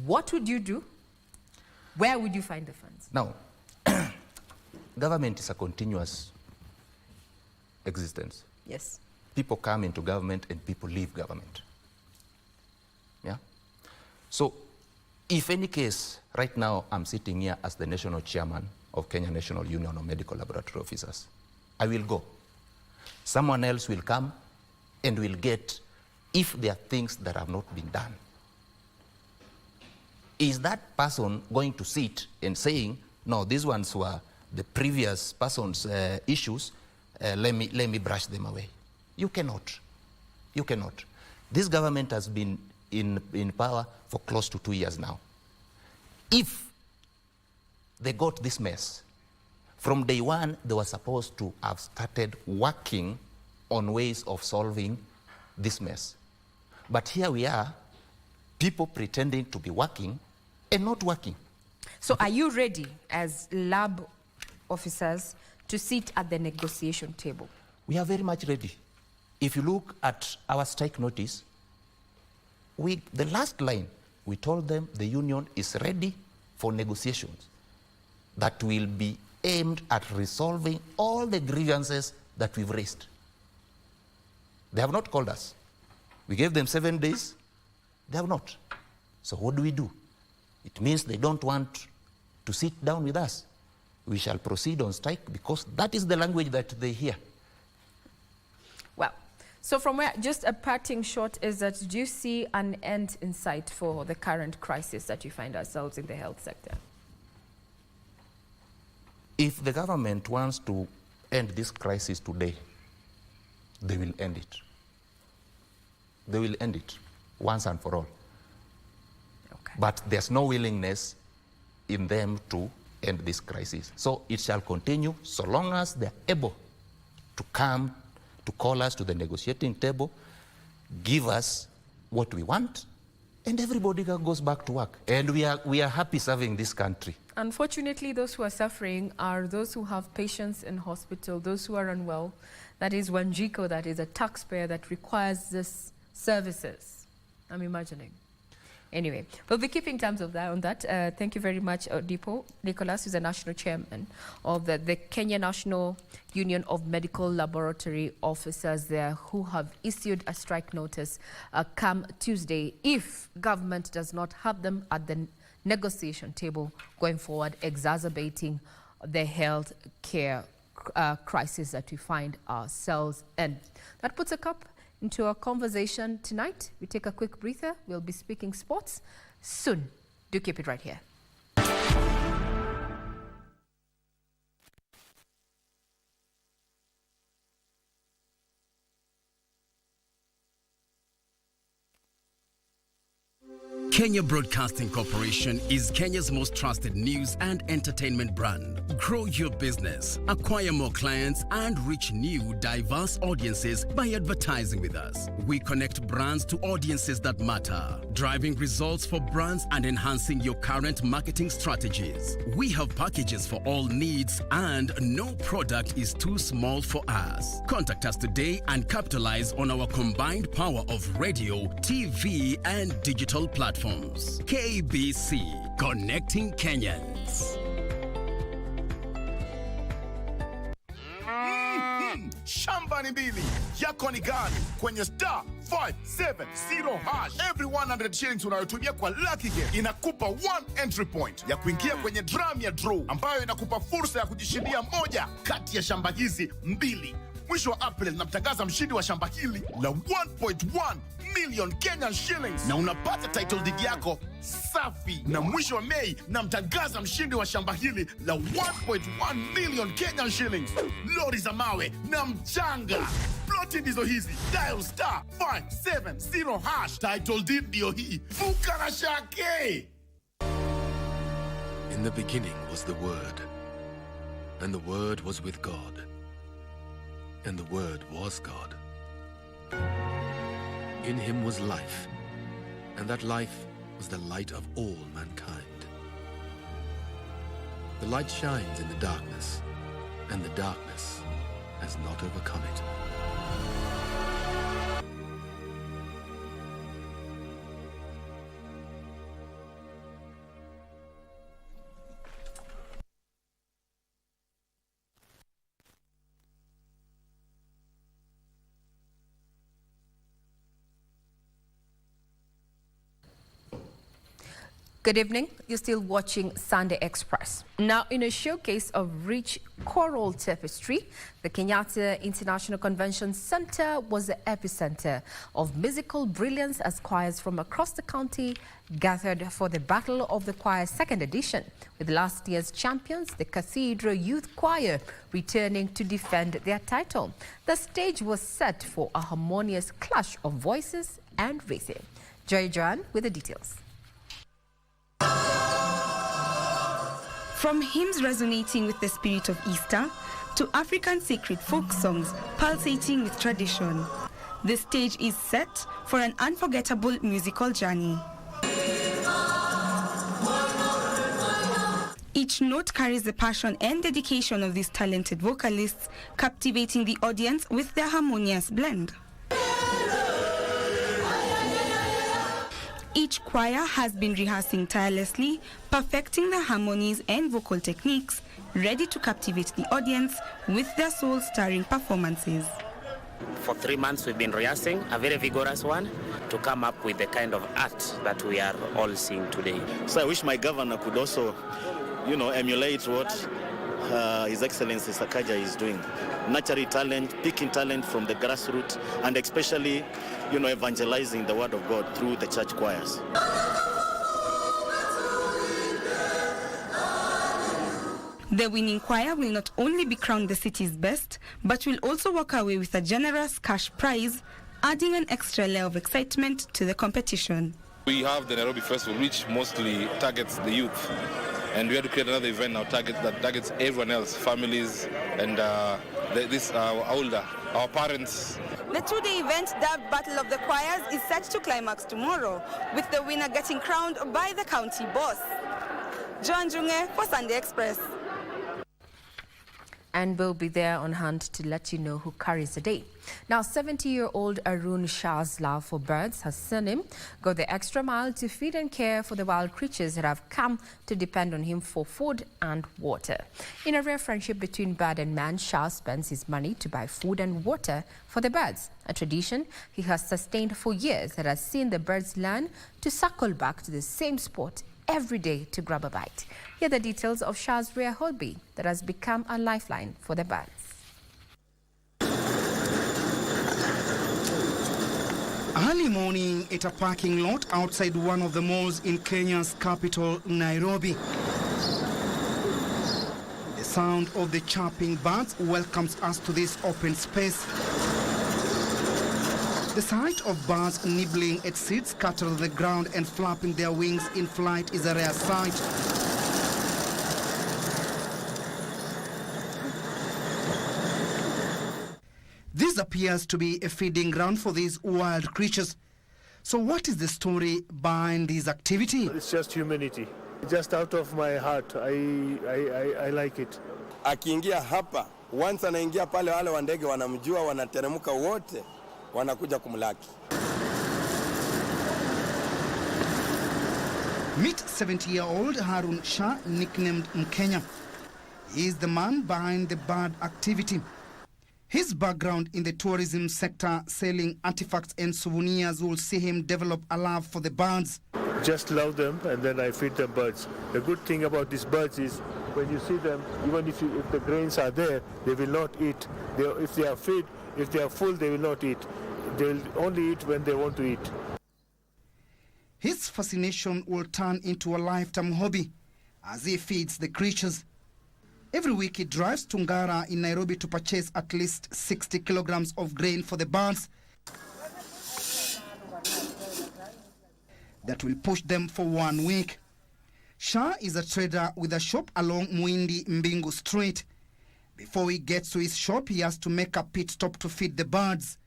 Speaker 1: What would you do? Where would you find the funds?
Speaker 11: Now, government is a continuous existence.
Speaker 1: Yes.
Speaker 11: People come into government and people leave government. So if any case, right now I'm sitting here as the national chairman of Kenya National Union of Medical Laboratory Officers. I will go. Someone else will come and will get, if there are things that have not been done. Is that person going to sit and saying, no, these ones were the previous person's issues, let me brush them away? You cannot. You cannot. This government has been in power for close to 2 years now. If they got this mess, from day one, they were supposed to have started working on ways of solving this mess. But here we are, people pretending to be working and not working.
Speaker 1: So are you ready as lab officers to sit at the negotiation table?
Speaker 11: We are very much ready. If you look at our strike notice, the last line, we told them the union is ready for negotiations that will be aimed at resolving all the grievances that we've raised. They have not called us. We gave them 7 days. They have not. So what do? It means they don't want to sit down with us. We shall proceed on strike because that is the language that they hear.
Speaker 1: Well, so from where, just a parting shot is that, do you see an end in sight for the current crisis that you find ourselves in the health sector?
Speaker 11: If the government wants to end this crisis today, they will end it. They will end it once and for all. Okay. But there's no willingness in them to end this crisis. So it shall continue so long as they're able to come to call us to the negotiating table, give us what we want, and everybody goes back to work. And we are happy serving this country.
Speaker 1: Unfortunately, those who are suffering are those who have patients in hospital, those who are unwell. That is Wanjiko, that is a taxpayer that requires these services, I'm imagining. Anyway, we'll be keeping tabs of that, on that. Thank you very much, Odipo. Nicholas is the national chairman of the Kenya National Union of Medical Laboratory Officers there, who have issued a strike notice come Tuesday if government does not have them at the negotiation table going forward, exacerbating the health care crisis that we find ourselves in. That puts a cap into our conversation tonight. We take a quick breather. We'll be speaking sports soon. Do keep it right here.
Speaker 12: Kenya Broadcasting Corporation is Kenya's most trusted news and entertainment brand. Grow your business, acquire more clients, and reach new, diverse audiences by advertising with us. We connect brands to audiences that matter, driving results for brands and enhancing your current marketing strategies. We have packages for all needs, and no product is too small for us. Contact us today and capitalize on our combined power of radio, TV, and digital platforms. KBC, connecting Kenyans.
Speaker 6: Shamba ni mbili, yako ni gani? Kwenye star 570 hash. Every 100 shillings unayotumia kwa Lucky Game inakupa 1 entry point ya kuingia kwenye drum ya draw, ambayo inakupa fursa ya kujishindia moja kati ya shamba hizi mbili. Mwisho wa April namtangaza mshindi wa shamba hili la 1.1 million Kenyan shillings na unapata title deed yako safi. Na mwisho wa Mei namtangaza mshindi wa shamba hili la 1.1 million Kenyan shillings, lori za mawe na mchanga. Ploti ndizo hizi. Dial star 570 hash. Title deed ndio hii. Fuka na shake.
Speaker 13: In the beginning was the Word, and the Word was with God, and the Word was God. In him was life, and that life was the light of all mankind. The light shines in the darkness, and the darkness has not overcome it.
Speaker 1: Good evening. You're still watching Sunday Express. Now, in a showcase of rich choral tapestry, the Kenyatta International Convention Center was the epicenter of musical brilliance as choirs from across the county gathered for the Battle of the Choir second edition, with last year's champions, the Cathedral Youth Choir, returning to defend their title. The stage was set for a harmonious clash of voices and rhythm. Joy Joan with the details.
Speaker 14: From hymns resonating with the spirit of Easter to African sacred folk songs pulsating with tradition, the stage is set for an unforgettable musical journey. Each note carries the passion and dedication of these talented vocalists, captivating the audience with their harmonious blend. Each choir has been rehearsing tirelessly, perfecting the harmonies and vocal techniques, ready to captivate the audience with their soul-stirring performances.
Speaker 15: For 3 months we've been rehearsing, a very vigorous one, to come up with the kind of art that we are all seeing today.
Speaker 16: So I wish my governor could also, emulate what His Excellency Sakaja is doing. Nurturing talent, picking talent from the grassroots, and especially, evangelizing the word of God through the church choirs.
Speaker 14: The winning choir will not only be crowned the city's best, but will also walk away with a generous cash prize, adding an extra layer of excitement to the competition.
Speaker 17: We have the Nairobi Festival, which mostly targets the youth. And we had to create another event now that targets everyone else, families, and our parents.
Speaker 14: The two-day event, dubbed Battle of the Choirs, is set to climax tomorrow, with the winner getting crowned by the county boss. Joan Junge for Sunday Express.
Speaker 1: And we'll be there on hand to let you know who carries the day. Now, 70-year-old Arun Shah's love for birds has seen him go the extra mile to feed and care for the wild creatures that have come to depend on him for food and water. In a rare friendship between bird and man, Shah spends his money to buy food and water for the birds, a tradition he has sustained for years that has seen the birds learn to circle back to the same spot every day to grab a bite. Here are the details of Shah's rare hobby that has become a lifeline for the birds.
Speaker 18: Early morning at a parking lot outside one of the malls in Kenya's capital, Nairobi. The sound of the chirping birds welcomes us to this open space. The sight of birds nibbling at seeds scattered on the ground and flapping their wings in flight is a rare sight. This appears to be a feeding ground for these wild creatures. So what is the story behind this activity?
Speaker 10: It's just humanity. Just out of my heart, I like it.
Speaker 19: Akiingia hapa, once anaingia pale, wale wa ndege wanamjua, wanateremka wote, wanakuja kumlaki.
Speaker 18: Meet 70-year-old Harun Shah, nicknamed Mkenya. He is the man behind the bird activity. His background in the tourism sector, selling artifacts and souvenirs, will see him develop a love for the birds.
Speaker 10: Just love them, and then I feed them birds. The good thing about these birds is when you see them, even if the grains are there, they will not eat. If they are full, they will not eat. They'll only eat when they want to eat.
Speaker 18: His fascination will turn into a lifetime hobby as he feeds the creatures. Every week he drives to Ngara in Nairobi to purchase at least 60 kilograms of grain for the birds that will push them for 1 week. Shah is a trader with a shop along Muindi Mbingu Street. Before he gets to his shop, he has to make a pit stop to feed the birds.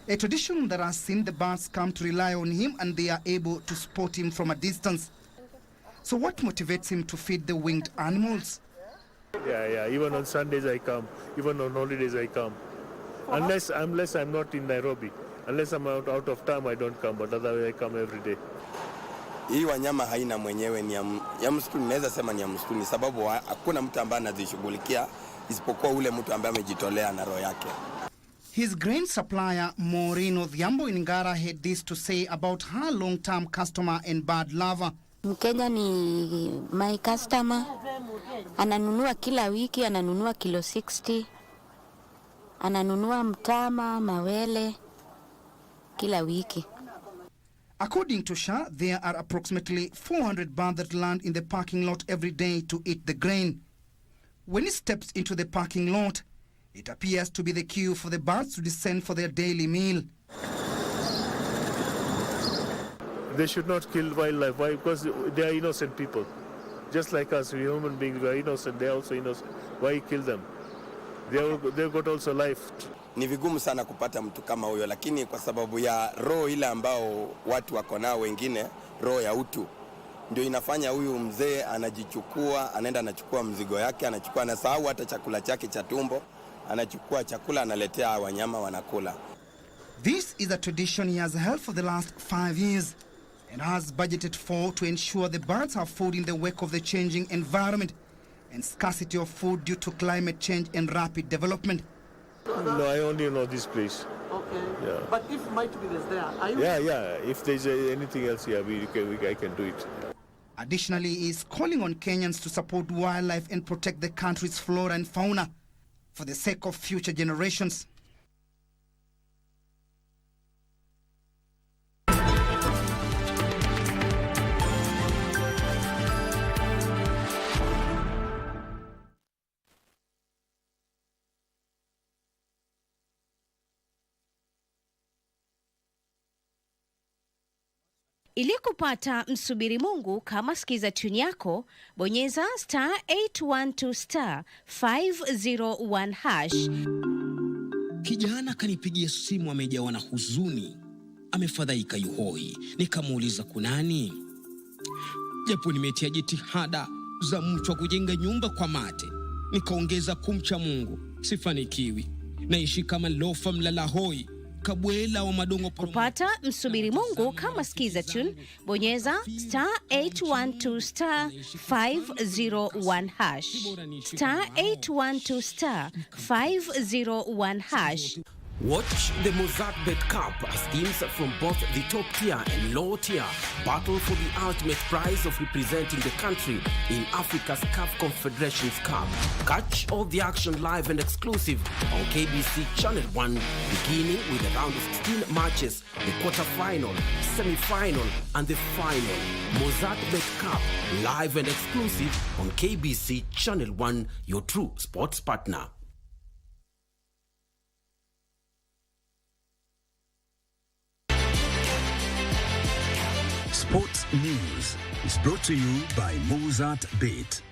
Speaker 18: A tradition that has seen the birds come to rely on him, and they are able to spot him from a distance. So what motivates him to feed the winged animals?
Speaker 10: Yeah. Even on Sundays I come. Even on holidays I come. Unless I'm not in Nairobi. Unless I'm out of town, I don't come. But otherwise I come every day.
Speaker 19: Hii wanyama haina mwenyewe, ni ya msituni, naweza sema ni ya msituni, sababu hakuna mtu ambaye anazishughulikia isipokuwa ule mtu ambaye amejitolea na roho yake.
Speaker 18: His grain supplier, Maureen Odhiambo in Ngara, had this to say about her long-term customer and bird lover.
Speaker 2: Mkenya ni my customer. Ananunua kila wiki, ananunua kilo 60. Ananunua mtama, mawele, kila wiki.
Speaker 18: According to Shah, there are approximately 400 birds that land in the parking lot every day to eat the grain. When he steps into the parking lot, it appears to be the queue for the birds to descend for their daily meal.
Speaker 10: They should not kill wildlife. Why? Because they are innocent people. Just like us, we human beings, we are innocent. They are also innocent. Why kill them? They've got also life.
Speaker 19: Ni vigumu sana kupata mtu kama huyo, lakini kwa sababu ya roho ile ambao watu wako nao wengine, roho ya utu, ndio inafanya huyu mzee anajichukua, anaenda anachukua mzigo yake, anachukua, anasahau hata chakula chake cha tumbo, anachukua chakula analetea wanyama wanakula.
Speaker 18: This is a tradition he has held for the last 5 years and has budgeted for to ensure the birds have food in the wake of the changing environment and scarcity of food due to climate change and rapid development.
Speaker 10: No, I only know this place.
Speaker 21: Okay.
Speaker 10: Yeah.
Speaker 21: But if Mightville is there, are you?
Speaker 10: Yeah. If there's anything else here, I can do it.
Speaker 18: Additionally, he is calling on Kenyans to support wildlife and protect the country's flora and fauna for the sake of future generations.
Speaker 22: Ili kupata msubiri Mungu kama sikiza tune yako, bonyeza *812 *501#.
Speaker 24: Kijana kanipigia simu amejawa na huzuni, amefadhaika yuhoi. Nikamuuliza kunani? Japo nimetia jitihada za mtu wa kujenga nyumba kwa mate, nikaongeza kumcha Mungu, sifanikiwi. Naishi kama lofa mlala hoi, kabwela wa madongo.
Speaker 22: Kupata msubiri Mungu kama sikiza tune, bonyeza *812 *501#. *812 *501#.
Speaker 12: Watch the Mozartbet Cup as teams from both the top tier and low tier battle for the ultimate prize of representing the country in Africa's CAF Confederations Cup. Catch all the action live and exclusive on KBC Channel 1, beginning with a round of 16 matches, the quarter-final, semi-final, and the final. Mozartbet Cup, live and exclusive on KBC Channel 1, your true sports partner.
Speaker 25: Sports News is brought to you by Mozartbet.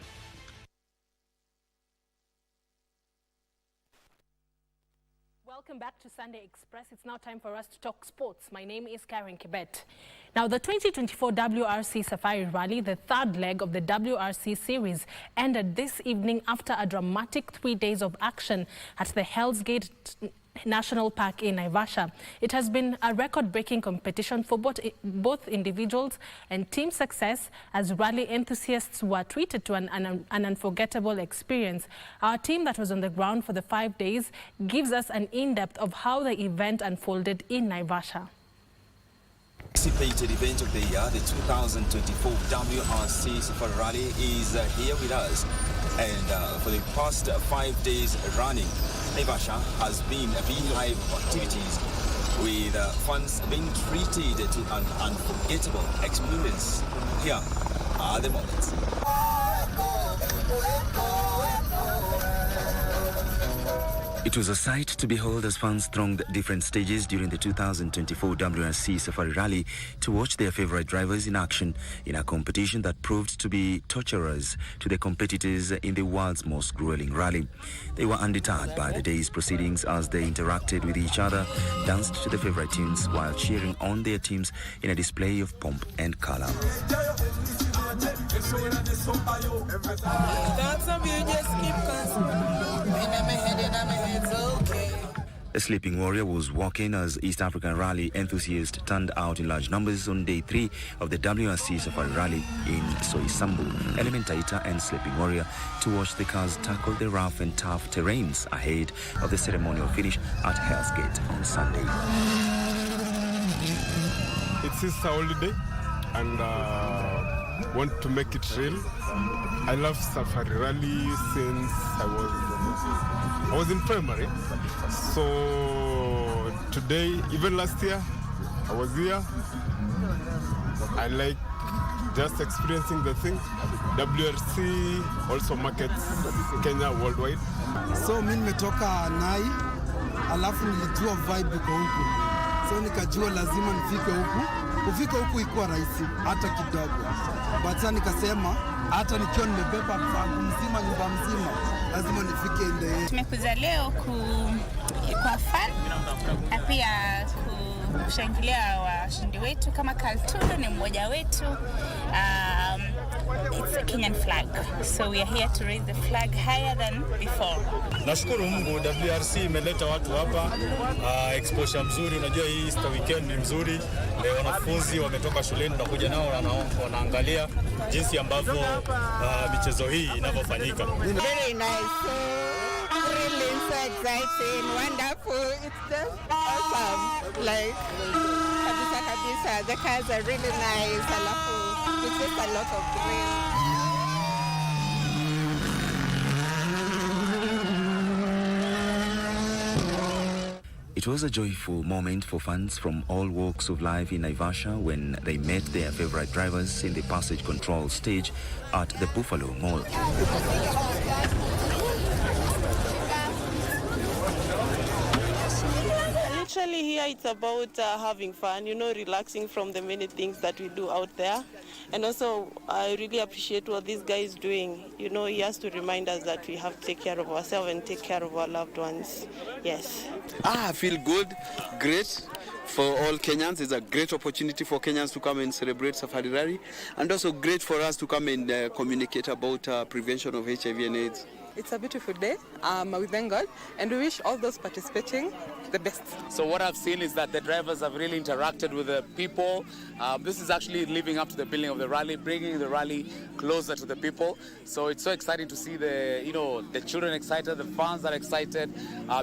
Speaker 26: Welcome back to Sunday Express. It's now time for us to talk sports. My name is Karen Kibet. Now, the 2024 WRC Safari Rally, the third leg of the WRC series, ended this evening after a dramatic 3 days of action at the Hell's Gate National Park in Naivasha. It has been a record-breaking competition for both individuals and team success, as rally enthusiasts were treated to an unforgettable experience. Our team that was on the ground for the 5 days gives us an in-depth of how the event unfolded in Naivasha.
Speaker 27: Anticipated event of the year, the 2024 WRC Safari Rally is here with us, and for the past 5 days running, Naivasha has been a beehive of activities, with fans being treated to an unforgettable experience. Here are the moments.
Speaker 28: It was a sight to behold as fans thronged different stages during the 2024 WRC Safari Rally to watch their favorite drivers in action in a competition that proved to be torturous to the competitors in the world's most grueling rally. They were undeterred by the day's proceedings as they interacted with each other, danced to their favorite tunes while cheering on their teams in a display of pomp and color. A sleeping warrior was walking as East African Rally enthusiasts turned out in large numbers on day 3 of the WRC Safari Rally in Soisambu, Elementaita and Sleeping Warrior to watch the cars tackle the rough and tough terrains ahead of the ceremonial finish at Hell's Gate on Sunday.
Speaker 3: It's Easter holiday and want to make it real. I love Safari Rally since I was in primary. So today, even last year, I was here. I like just experiencing the thing. WRC also markets Kenya worldwide.
Speaker 4: So mimi nimetoka Nai, alafu nilijua vibe iko huku. So nikajua lazima nifike huku. Kufika huku ikuwa rahisi hata kidogo. But sasa nikasema hata nikiwa nimebeba mfangu mzima, nyumba mzima, lazima nifike ile.
Speaker 5: Tumekuja leo kwa fun na pia kushangilia washindi wetu kama Kaltulu ni mmoja wetu. It's a Kenyan flag, so we are here to raise the flag higher than before.
Speaker 7: Nashukuru Mungu, WRC imeleta watu hapa, exposure mzuri. Unajua hii Easter weekend ni mzuri. Wanafunzi wametoka shuleni na kuja nao wanaangalia jinsi ambavyo michezo hii inavyofanyika.
Speaker 8: Very nice, so thrilling, so exciting, wonderful. It's just awesome. Like kabisa, the cars are really nice. Alafu, it's just a lot of thrill.
Speaker 28: It was a joyful moment for fans from all walks of life in Naivasha when they met their favorite drivers in the passage control stage at the Buffalo Mall.
Speaker 9: Literally here it's about having fun, relaxing from the many things that we do out there. And also I really appreciate what this guy is doing. He has to remind us that we have to take care of ourselves and take care of our loved ones. Yes.
Speaker 20: I feel good, great. For all Kenyans, it's a great opportunity for Kenyans to come and celebrate Safari Rally, and also great for us to come and communicate about prevention of HIV and AIDS.
Speaker 9: It's a beautiful day. We thank God and we wish all those participating the best.
Speaker 23: So what I've seen is that the drivers have really interacted with the people. This is actually living up to the billing of the rally, bringing the rally closer to the people. So it's so exciting to see the children excited, the fans are excited.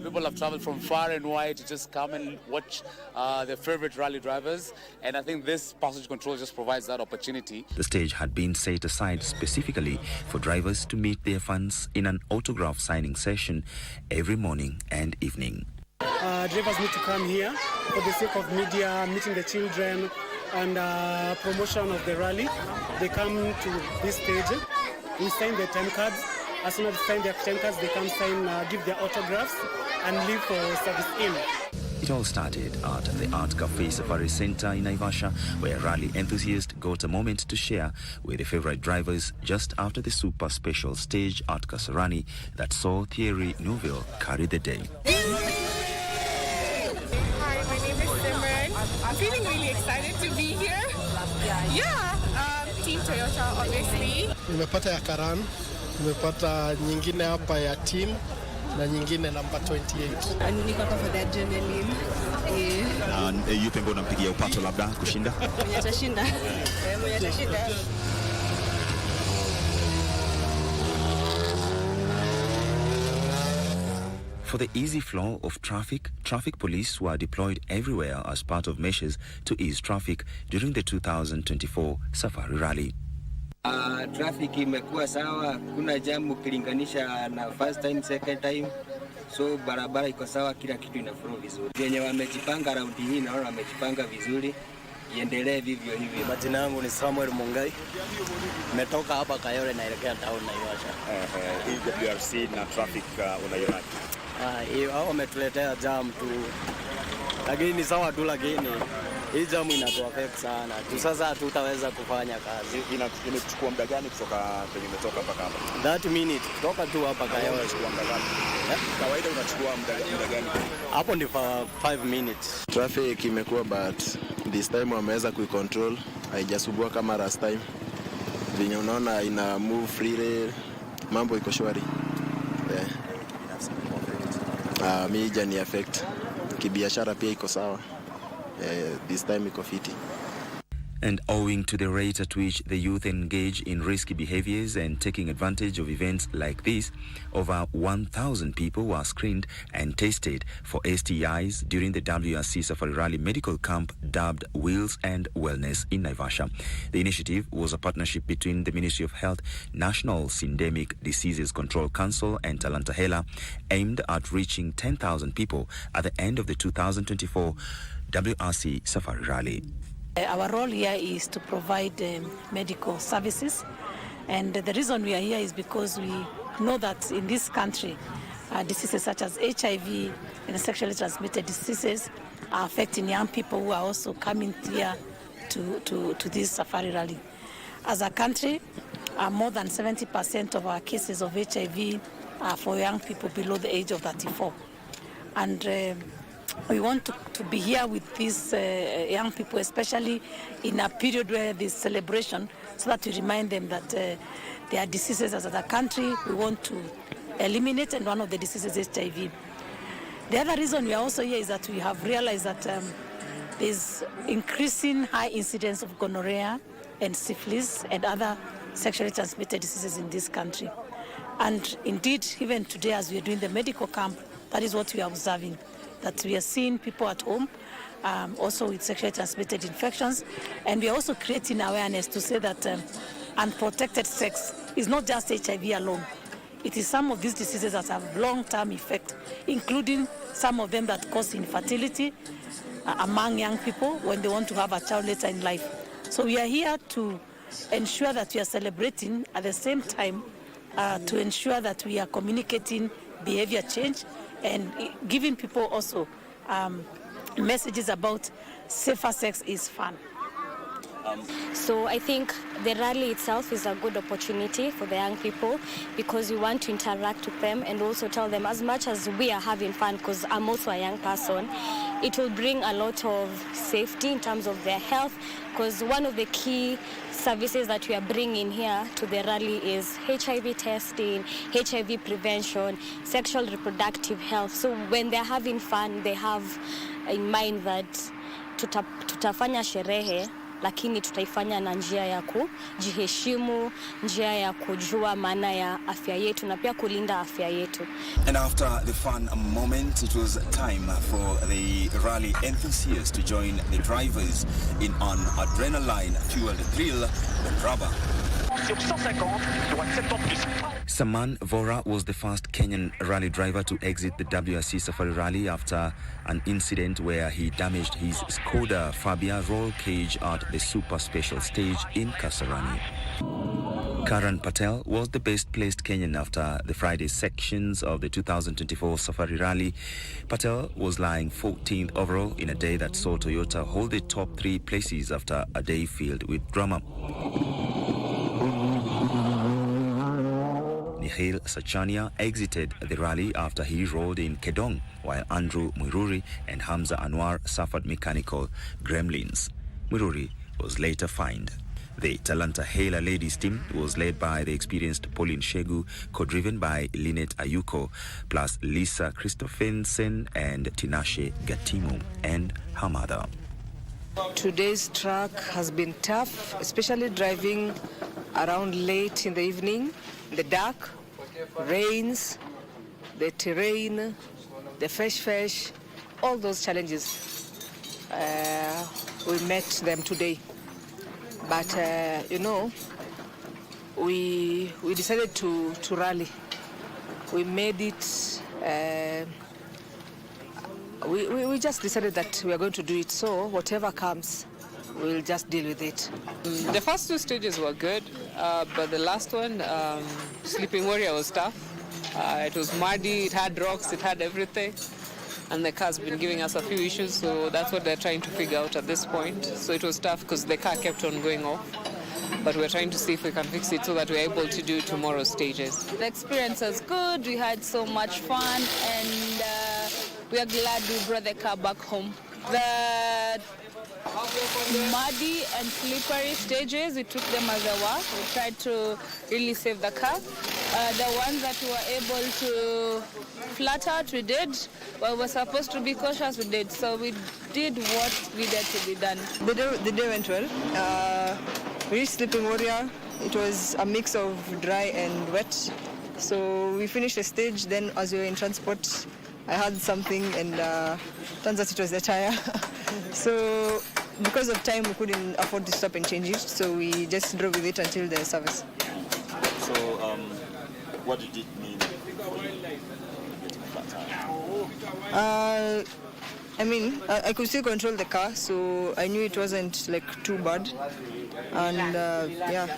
Speaker 23: People have traveled from far and wide to just come and watch their favorite rally drivers. And I think this passage control just provides that opportunity.
Speaker 28: The stage had been set aside specifically for drivers to meet their fans in an autograph signing session every morning and evening.
Speaker 29: Drivers need to come here for the sake of media, meeting the children, and promotion of the rally. They come to this stage, we sign their time cards. As soon as they sign their time cards, they come sign, give their autographs, and leave for service in.
Speaker 28: It all started at the Art Cafe Safari Center in Naivasha, where rally enthusiasts got a moment to share with their favorite drivers just after the super special stage at Kasarani that saw Thierry Neuville carry the day.
Speaker 5: Hi, my name is Simran. I'm feeling really excited to be here. Yeah, Team Toyota, obviously.
Speaker 30: Nimepata ya Karan, nimepata nyingine hapa ya team. Na nyingine namba 28.
Speaker 5: Niko hapa for the adrenaline.
Speaker 31: Na yupi ambaye unampigia upato labda kushinda?
Speaker 5: Mwenye atashinda. Mwenye atashinda.
Speaker 28: For the easy flow of traffic police were deployed everywhere as part of measures to ease traffic during the 2024 Safari Rally.
Speaker 32: Traffic imekuwa sawa, kuna jamu ukilinganisha na first time, second time. So barabara iko sawa, kila kitu ina flow vizuri. Wenye wamejipanga raundi hii naona wamejipanga vizuri. Iendelee vivyo hivyo.
Speaker 33: Majina yangu ni Samuel Mungai. Nimetoka hapa Kayole naelekea town Naivasha.
Speaker 31: Hii WRC na traffic unaiona?
Speaker 33: Hao wametuletea jam tu. Lakini ni sawa tu, lakini hii jamu inatuaffect sana. Tu sasa hatutaweza kufanya kazi.
Speaker 31: Inachukua muda gani kutoka kwenye umetoka mpaka hapa?
Speaker 33: 30 minutes kutoka tu hapa Kayole.
Speaker 31: Inachukua muda gani? Kawaida unachukua muda gani?
Speaker 33: Hapo ni 5 minutes.
Speaker 19: Traffic imekuwa but this time wameweza kuicontrol, haijasumbua kama last time. Vinyo unaona ina move freely, mambo iko shwari.
Speaker 1: Mi jani affect. Kibiashara pia iko sawa. This time iko fiti.
Speaker 28: And owing to the rate at which the youth engage in risky behaviors and taking advantage of events like this, over 1,000 people were screened and tested for STIs during the WRC Safari Rally medical camp dubbed Wheels and Wellness in Naivasha. The initiative was a partnership between the Ministry of Health, National Syndemic Diseases Control Council and Talanta Hela, aimed at reaching 10,000 people at the end of the 2024 WRC Safari Rally.
Speaker 2: Our role here is to provide medical services, and the reason we are here is because we know that in this country diseases such as HIV and sexually transmitted diseases are affecting young people who are also coming here to this Safari Rally. As a country, more than 70% of our cases of HIV are for young people below the age of 34. And we want to be here with these young people, especially in a period where there's celebration, so that we remind them that there are diseases as a country we want to eliminate, and one of the diseases is HIV. The other reason we are also here is that we have realized that there's increasing high incidence of gonorrhea and syphilis and other sexually transmitted diseases in this country. And indeed, even today as we are doing the medical camp, that is what we are observing, that we are seeing people at home also with sexually transmitted infections, and we are also creating awareness to say that unprotected sex is not just HIV alone. It is some of these diseases that have long-term effect, including some of them that cause infertility among young people when they want to have a child later in life. So we are here to ensure that we are celebrating at the same time to ensure that we are communicating behavior change and giving people also messages about safer sex is fun.
Speaker 6: So I think the rally itself is a good opportunity for the young people, because we want to interact with them and also tell them, as much as we are having fun, because I'm also a young person, it will bring a lot of safety in terms of their health, because one of the key services that we are bringing here to the rally is HIV testing, HIV prevention, sexual reproductive health. So when they're having fun, they have in mind that tutafanya sherehe, lakini tutaifanya na njia ya kujiheshimu, njia ya kujua maana ya afya yetu na pia kulinda afya yetu.
Speaker 27: And after the fun moment, it was time for the rally enthusiasts to join the drivers in an adrenaline-fueled thrill, the rubber.
Speaker 28: Saman Vora was the first Kenyan rally driver to exit the WRC Safari Rally after an incident where he damaged his Skoda Fabia roll cage at the Super Special stage in Kasarani. Karan Patel was the best placed Kenyan after the Friday sections of the 2024 Safari Rally. Patel was lying 14th overall in a day that saw Toyota hold the top 3 places after a day filled with drama. Nihil Sachania exited the rally after he rolled in Kedong, while Andrew Mwiruri and Hamza Anwar suffered mechanical gremlins. Mwiruri was later fined. The Talanta Hela ladies team was led by the experienced Pauline Shegu, co-driven by Lynette Ayuko, plus Lisa Christophensen and Tinashe Gatimu and her mother.
Speaker 10: Today's track has been tough, especially driving around late in the evening, the dark, rains, the terrain, the fresh, all those challenges. We met them today. But, we decided to rally. We made it, we just decided that we are going to do it. So whatever comes, we'll just deal with it.
Speaker 11: The first 2 stages were good, but the last one, Sleeping Warrior, was tough. It was muddy, it had rocks, it had everything. And the car's been giving us a few issues, so that's what they're trying to figure out at this point. So it was tough because the car kept on going off. But we're trying to see if we can fix it so that we're able to do tomorrow's stages.
Speaker 13: The experience was good, we had so much fun, and we are glad we brought the car back home. The muddy and slippery stages, we took them as they were. We tried to really save the car. The ones that we were able to flat out, we did. What we were supposed to be cautious, we did. So we did what needed to be done.
Speaker 3: The day went well. We reached Sleeping Warrior. It was a mix of dry and wet. So we finished the stage. Then as we were in transport, I had something, and turns out it was the tire. So because of time, we couldn't afford to stop and change it. So we just drove with it until the service.
Speaker 31: So what did it mean for you getting a flat tire?
Speaker 3: I mean, I could still control the car, so I knew it wasn't like too bad. And yeah,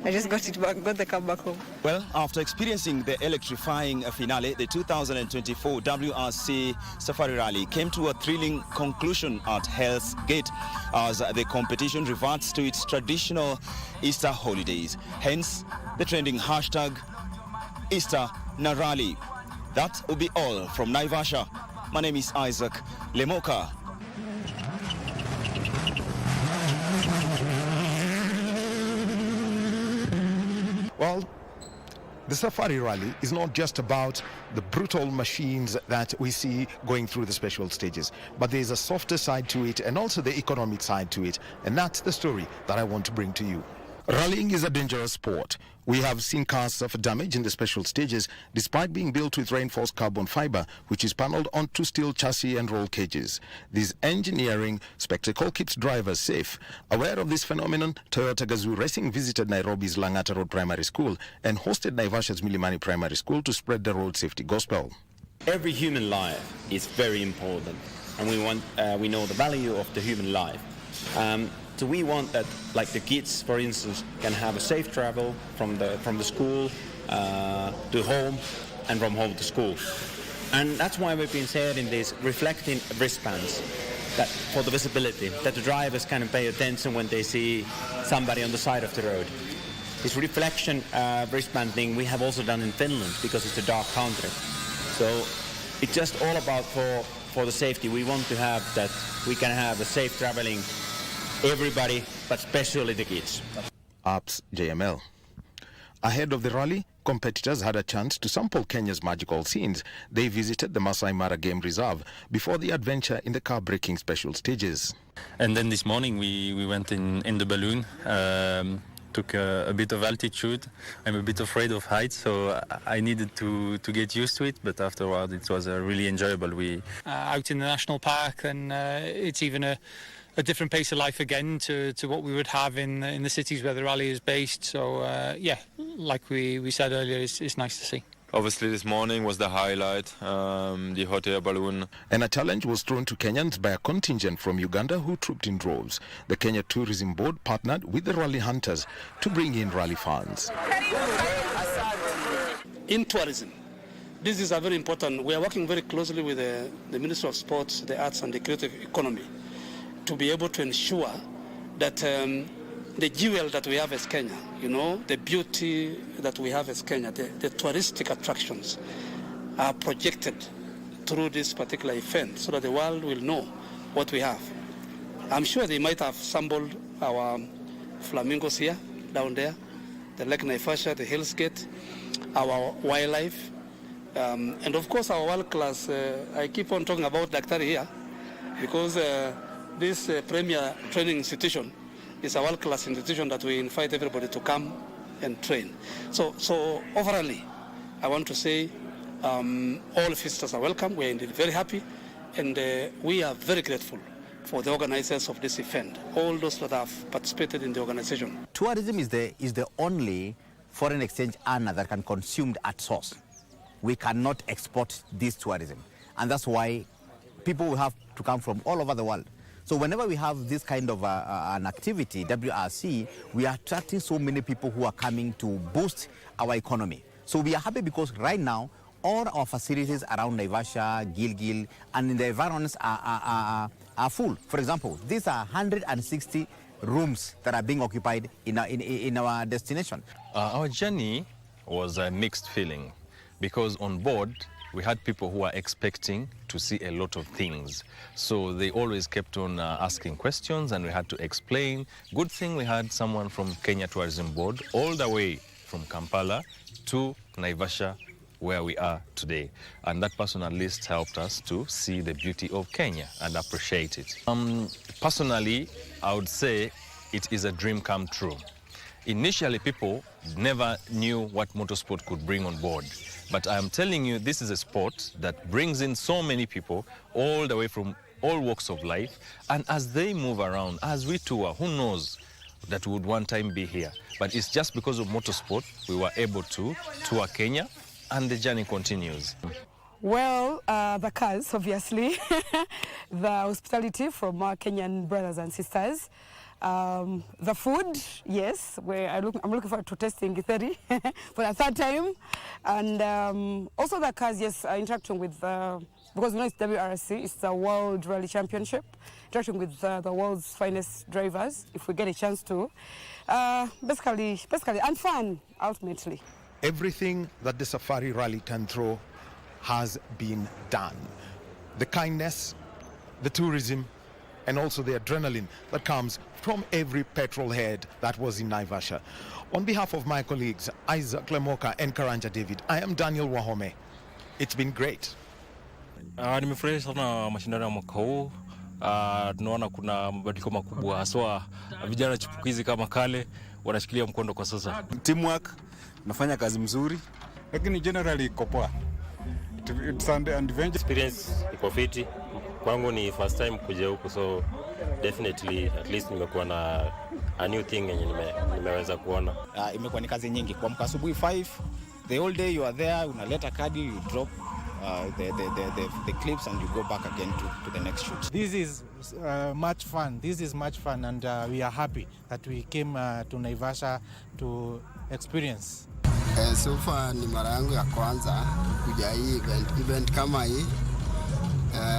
Speaker 3: I just got the car back home.
Speaker 27: Well, after experiencing the electrifying finale, the 2024 WRC Safari Rally came to a thrilling conclusion at Hell's Gate as the competition reverts to its traditional Easter holidays. Hence, the trending hashtag Easter na Rally. That will be all from Naivasha. My name is Isaac Lemoka.
Speaker 4: Well, the Safari Rally is not just about the brutal machines that we see going through the special stages, but there's a softer side to it and also the economic side to it, and that's the story that I want to bring to you. Rallying is a dangerous sport. We have seen cars suffer damage in the special stages despite being built with reinforced carbon fiber, which is paneled onto steel chassis and roll cages. This engineering spectacle keeps drivers safe. Aware of this phenomenon, Toyota Gazoo Racing visited Nairobi's Langata Road Primary School and hosted Naivasha's Milimani Primary School to spread the road safety gospel.
Speaker 12: Every human life is very important, and we know the value of the human life. So we want that, like the kids, for instance, can have a safe travel from the school to home, and from home to school. And that's why we've been setting these reflecting wristbands that for the visibility, that the drivers can pay attention when they see somebody on the side of the road. This reflection wristband thing we have also done in Finland because it's a dark country. So it's just all about for the safety. We want to have that we can have a safe traveling everybody, but especially the kids.
Speaker 4: Apps JML. Ahead of the rally, competitors had a chance to sample Kenya's magical scenes. They visited the Masai Mara Game Reserve before the adventure in the car-breaking special stages.
Speaker 14: And then this morning we went in the balloon, took a bit of altitude. I'm a bit afraid of heights, so I needed to get used to it, but afterward it was really enjoyable. We
Speaker 15: out in the national park, and it's even a different pace of life again to what we would have in the cities where the rally is based. So yeah, like we said earlier, it's nice to see.
Speaker 16: Obviously this morning was the highlight, the hot air balloon.
Speaker 4: And a challenge was thrown to Kenyans by a contingent from Uganda who trooped in droves. The Kenya Tourism Board partnered with the rally hunters to bring in rally fans.
Speaker 17: In tourism, this is a very important. We are working very closely with the Ministry of Sports, the Arts and the Creative Economy to be able to ensure that the jewel that we have as Kenya, the beauty that we have as Kenya, the touristic attractions are projected through this particular event so that the world will know what we have. I'm sure they might have sampled our flamingos here, down there, the Lake Naivasha, the Hell's Gate, our wildlife, and of course our world-class, I keep on talking about Daktari here, because this premier training institution is a world-class institution that we invite everybody to come and train. So overall, I want to say all visitors are welcome. We are indeed very happy, and we are very grateful for the organizers of this event, all those that have participated in the organization.
Speaker 18: Tourism is the only foreign exchange earner that can consume at source. We cannot export this tourism, and that's why people will have to come from all over the world. So whenever we have this kind of an activity, WRC, we are attracting so many people who are coming to boost our economy. So we are happy because right now, all our facilities around Naivasha, Gilgil, and in the environments are full. For example, these are 160 rooms that are being occupied in our destination.
Speaker 14: Our journey was a mixed feeling because on board, we had people who were expecting to see a lot of things. So they always kept on asking questions, and we had to explain. Good thing we had someone from Kenya Tourism Board all the way from Kampala
Speaker 5: to Naivasha, where we are today. And that person at least helped us to see the beauty of Kenya and appreciate it. Personally, I would say it is a dream come true. Initially, people never knew what motorsport could bring on board. But I am telling you, this is a sport that brings in so many people all the way from all walks of life. And as they move around, as we tour, who knows that we would one time be here. But it's just because of motorsport we were able to tour Kenya, and the journey continues.
Speaker 7: Well, the cars, obviously, the hospitality from our Kenyan brothers and sisters, the food, yes, I'm looking forward to tasting Githeri for the third time, and also the cars, yes, interacting with, because we know it's WRC, it's the World Rally Championship, interacting with the world's finest drivers, if we get a chance to, basically, and fun, ultimately.
Speaker 4: Everything that the Safari Rally can throw has been done. The kindness, the tourism, and also the adrenaline that comes from every petrol head that was in Naivasha. On behalf of my colleagues, Isaac Lemoka and Karanja David, I am Daniel Wahome. It's been great.
Speaker 5: Nimefurahi sana mashindano ya mwaka huu. Tunaona kuna mabadiliko makubwa, haswa vijana chipukizi kama Kale wanashikilia mkondo kwa sasa.
Speaker 8: Teamwork, nafanya kazi mzuri, lakini generally iko poa. It's an adventure.
Speaker 9: Experience iko fiti. Kwangu ni first time kuja huku, so definitely at least nimekuwa na a new thing yenye nimeweza kuona.
Speaker 20: Imekuwa ni kazi nyingi. Kuamka asubuhi 5, the whole day you are there, unaleta kadi, you drop the clips and you go back again to the next shoot.
Speaker 21: This is much fun. This is much fun, and we are happy that we came to Naivasha to experience.
Speaker 22: So far ni mara yangu ya kwanza kuja hii event kama hii,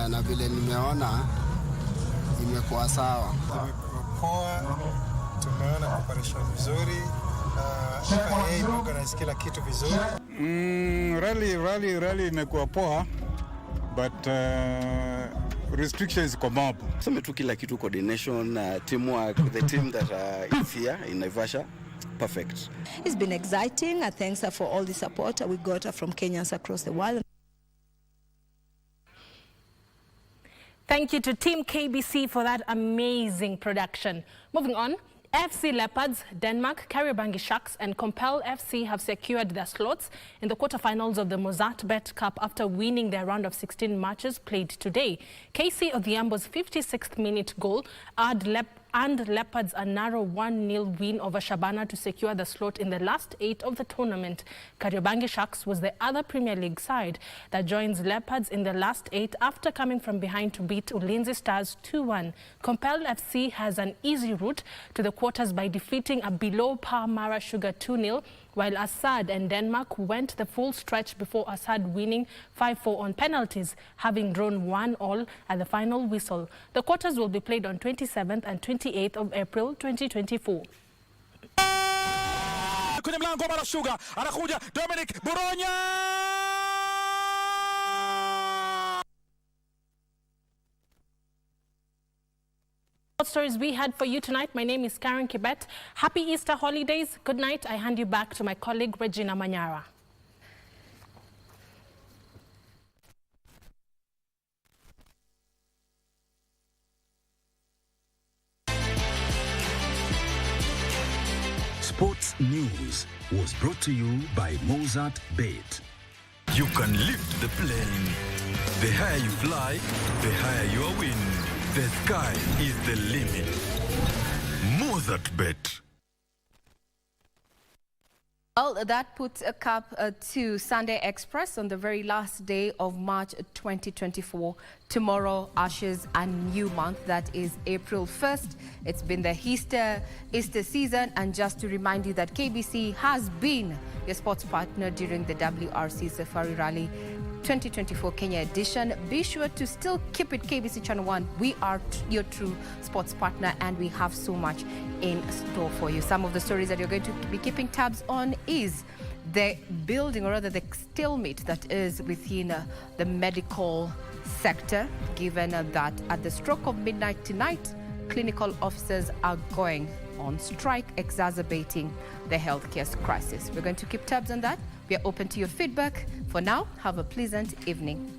Speaker 22: na vile nimeona imekuwa sawa.
Speaker 23: Poa, tumeona preparation vizuri, organize kila kitu vizuri.
Speaker 8: Rally imekuwa poa, but restrictions kwa mob.
Speaker 24: Sema tu kila kitu, coordination, teamwork, the team that is here in Naivasha. Perfect.
Speaker 25: It's been exciting. Thanks for all the support we got from Kenyans across the world.
Speaker 26: Thank you to Team KBC for that amazing production. Moving on, FC Leopards, Denmark, Kariobangi Sharks and Compel FC have secured their slots in the quarterfinals of the Mozartbet Cup after winning their round of 16 matches played today. KC Odhiambo's 56th minute goal and Leopards a narrow 1-0 win over Shabana to secure the slot in the last 8 of the tournament. Kariobangi Sharks was the other Premier League side that joins Leopards in the last 8 after coming from behind to beat Ulinzi Stars 2-1. Compel FC has an easy route to the quarters by defeating a below-par Mara Sugar 2-0, while Assad and Denmark went the full stretch before Assad winning 5-4 on penalties, having drawn 1-1 at the final whistle. The quarters will be played on 27th and 28th of April 2024.
Speaker 29: Kwenye mlango Mara Sugar anakuja Dominic Buronya.
Speaker 26: Stories we had for you tonight. My name is Karen Kibet. Happy Easter holidays. Good night. I hand you back to my colleague Regina Manyara.
Speaker 28: Sports News was brought to you by Mozartbet.
Speaker 30: You can lift the plane. The higher you fly, the higher your win. The sky is the limit. Mozartbet.
Speaker 34: Well, that puts a cap to Sunday Express on the very last day of March 2024. Tomorrow ushers a new month, that is April 1st. It's been the Easter season, and just to remind you that KBC has been your sports partner during the WRC Safari Rally 2024 Kenya edition. Be sure to still keep it KBC Channel 1. We are your true sports partner, and we have so much in store for you. Some of the stories that you're going to be keeping tabs on is the building, or rather the stalemate that is within the medical sector, given that at the stroke of midnight tonight, clinical officers are going on strike, exacerbating the healthcare crisis. We're going to keep tabs on that. We are open to your feedback. For now, have a pleasant evening.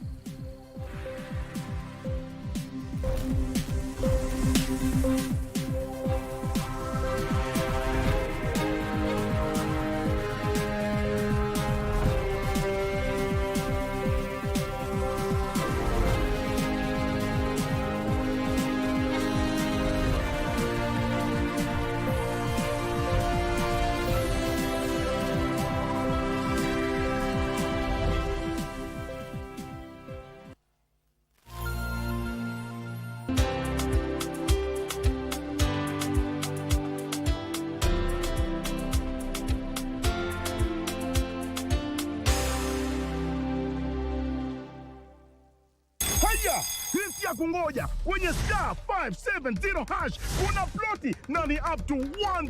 Speaker 1: Jinsi ya kungoja kwenye *570# kuna ploti na ni up to 1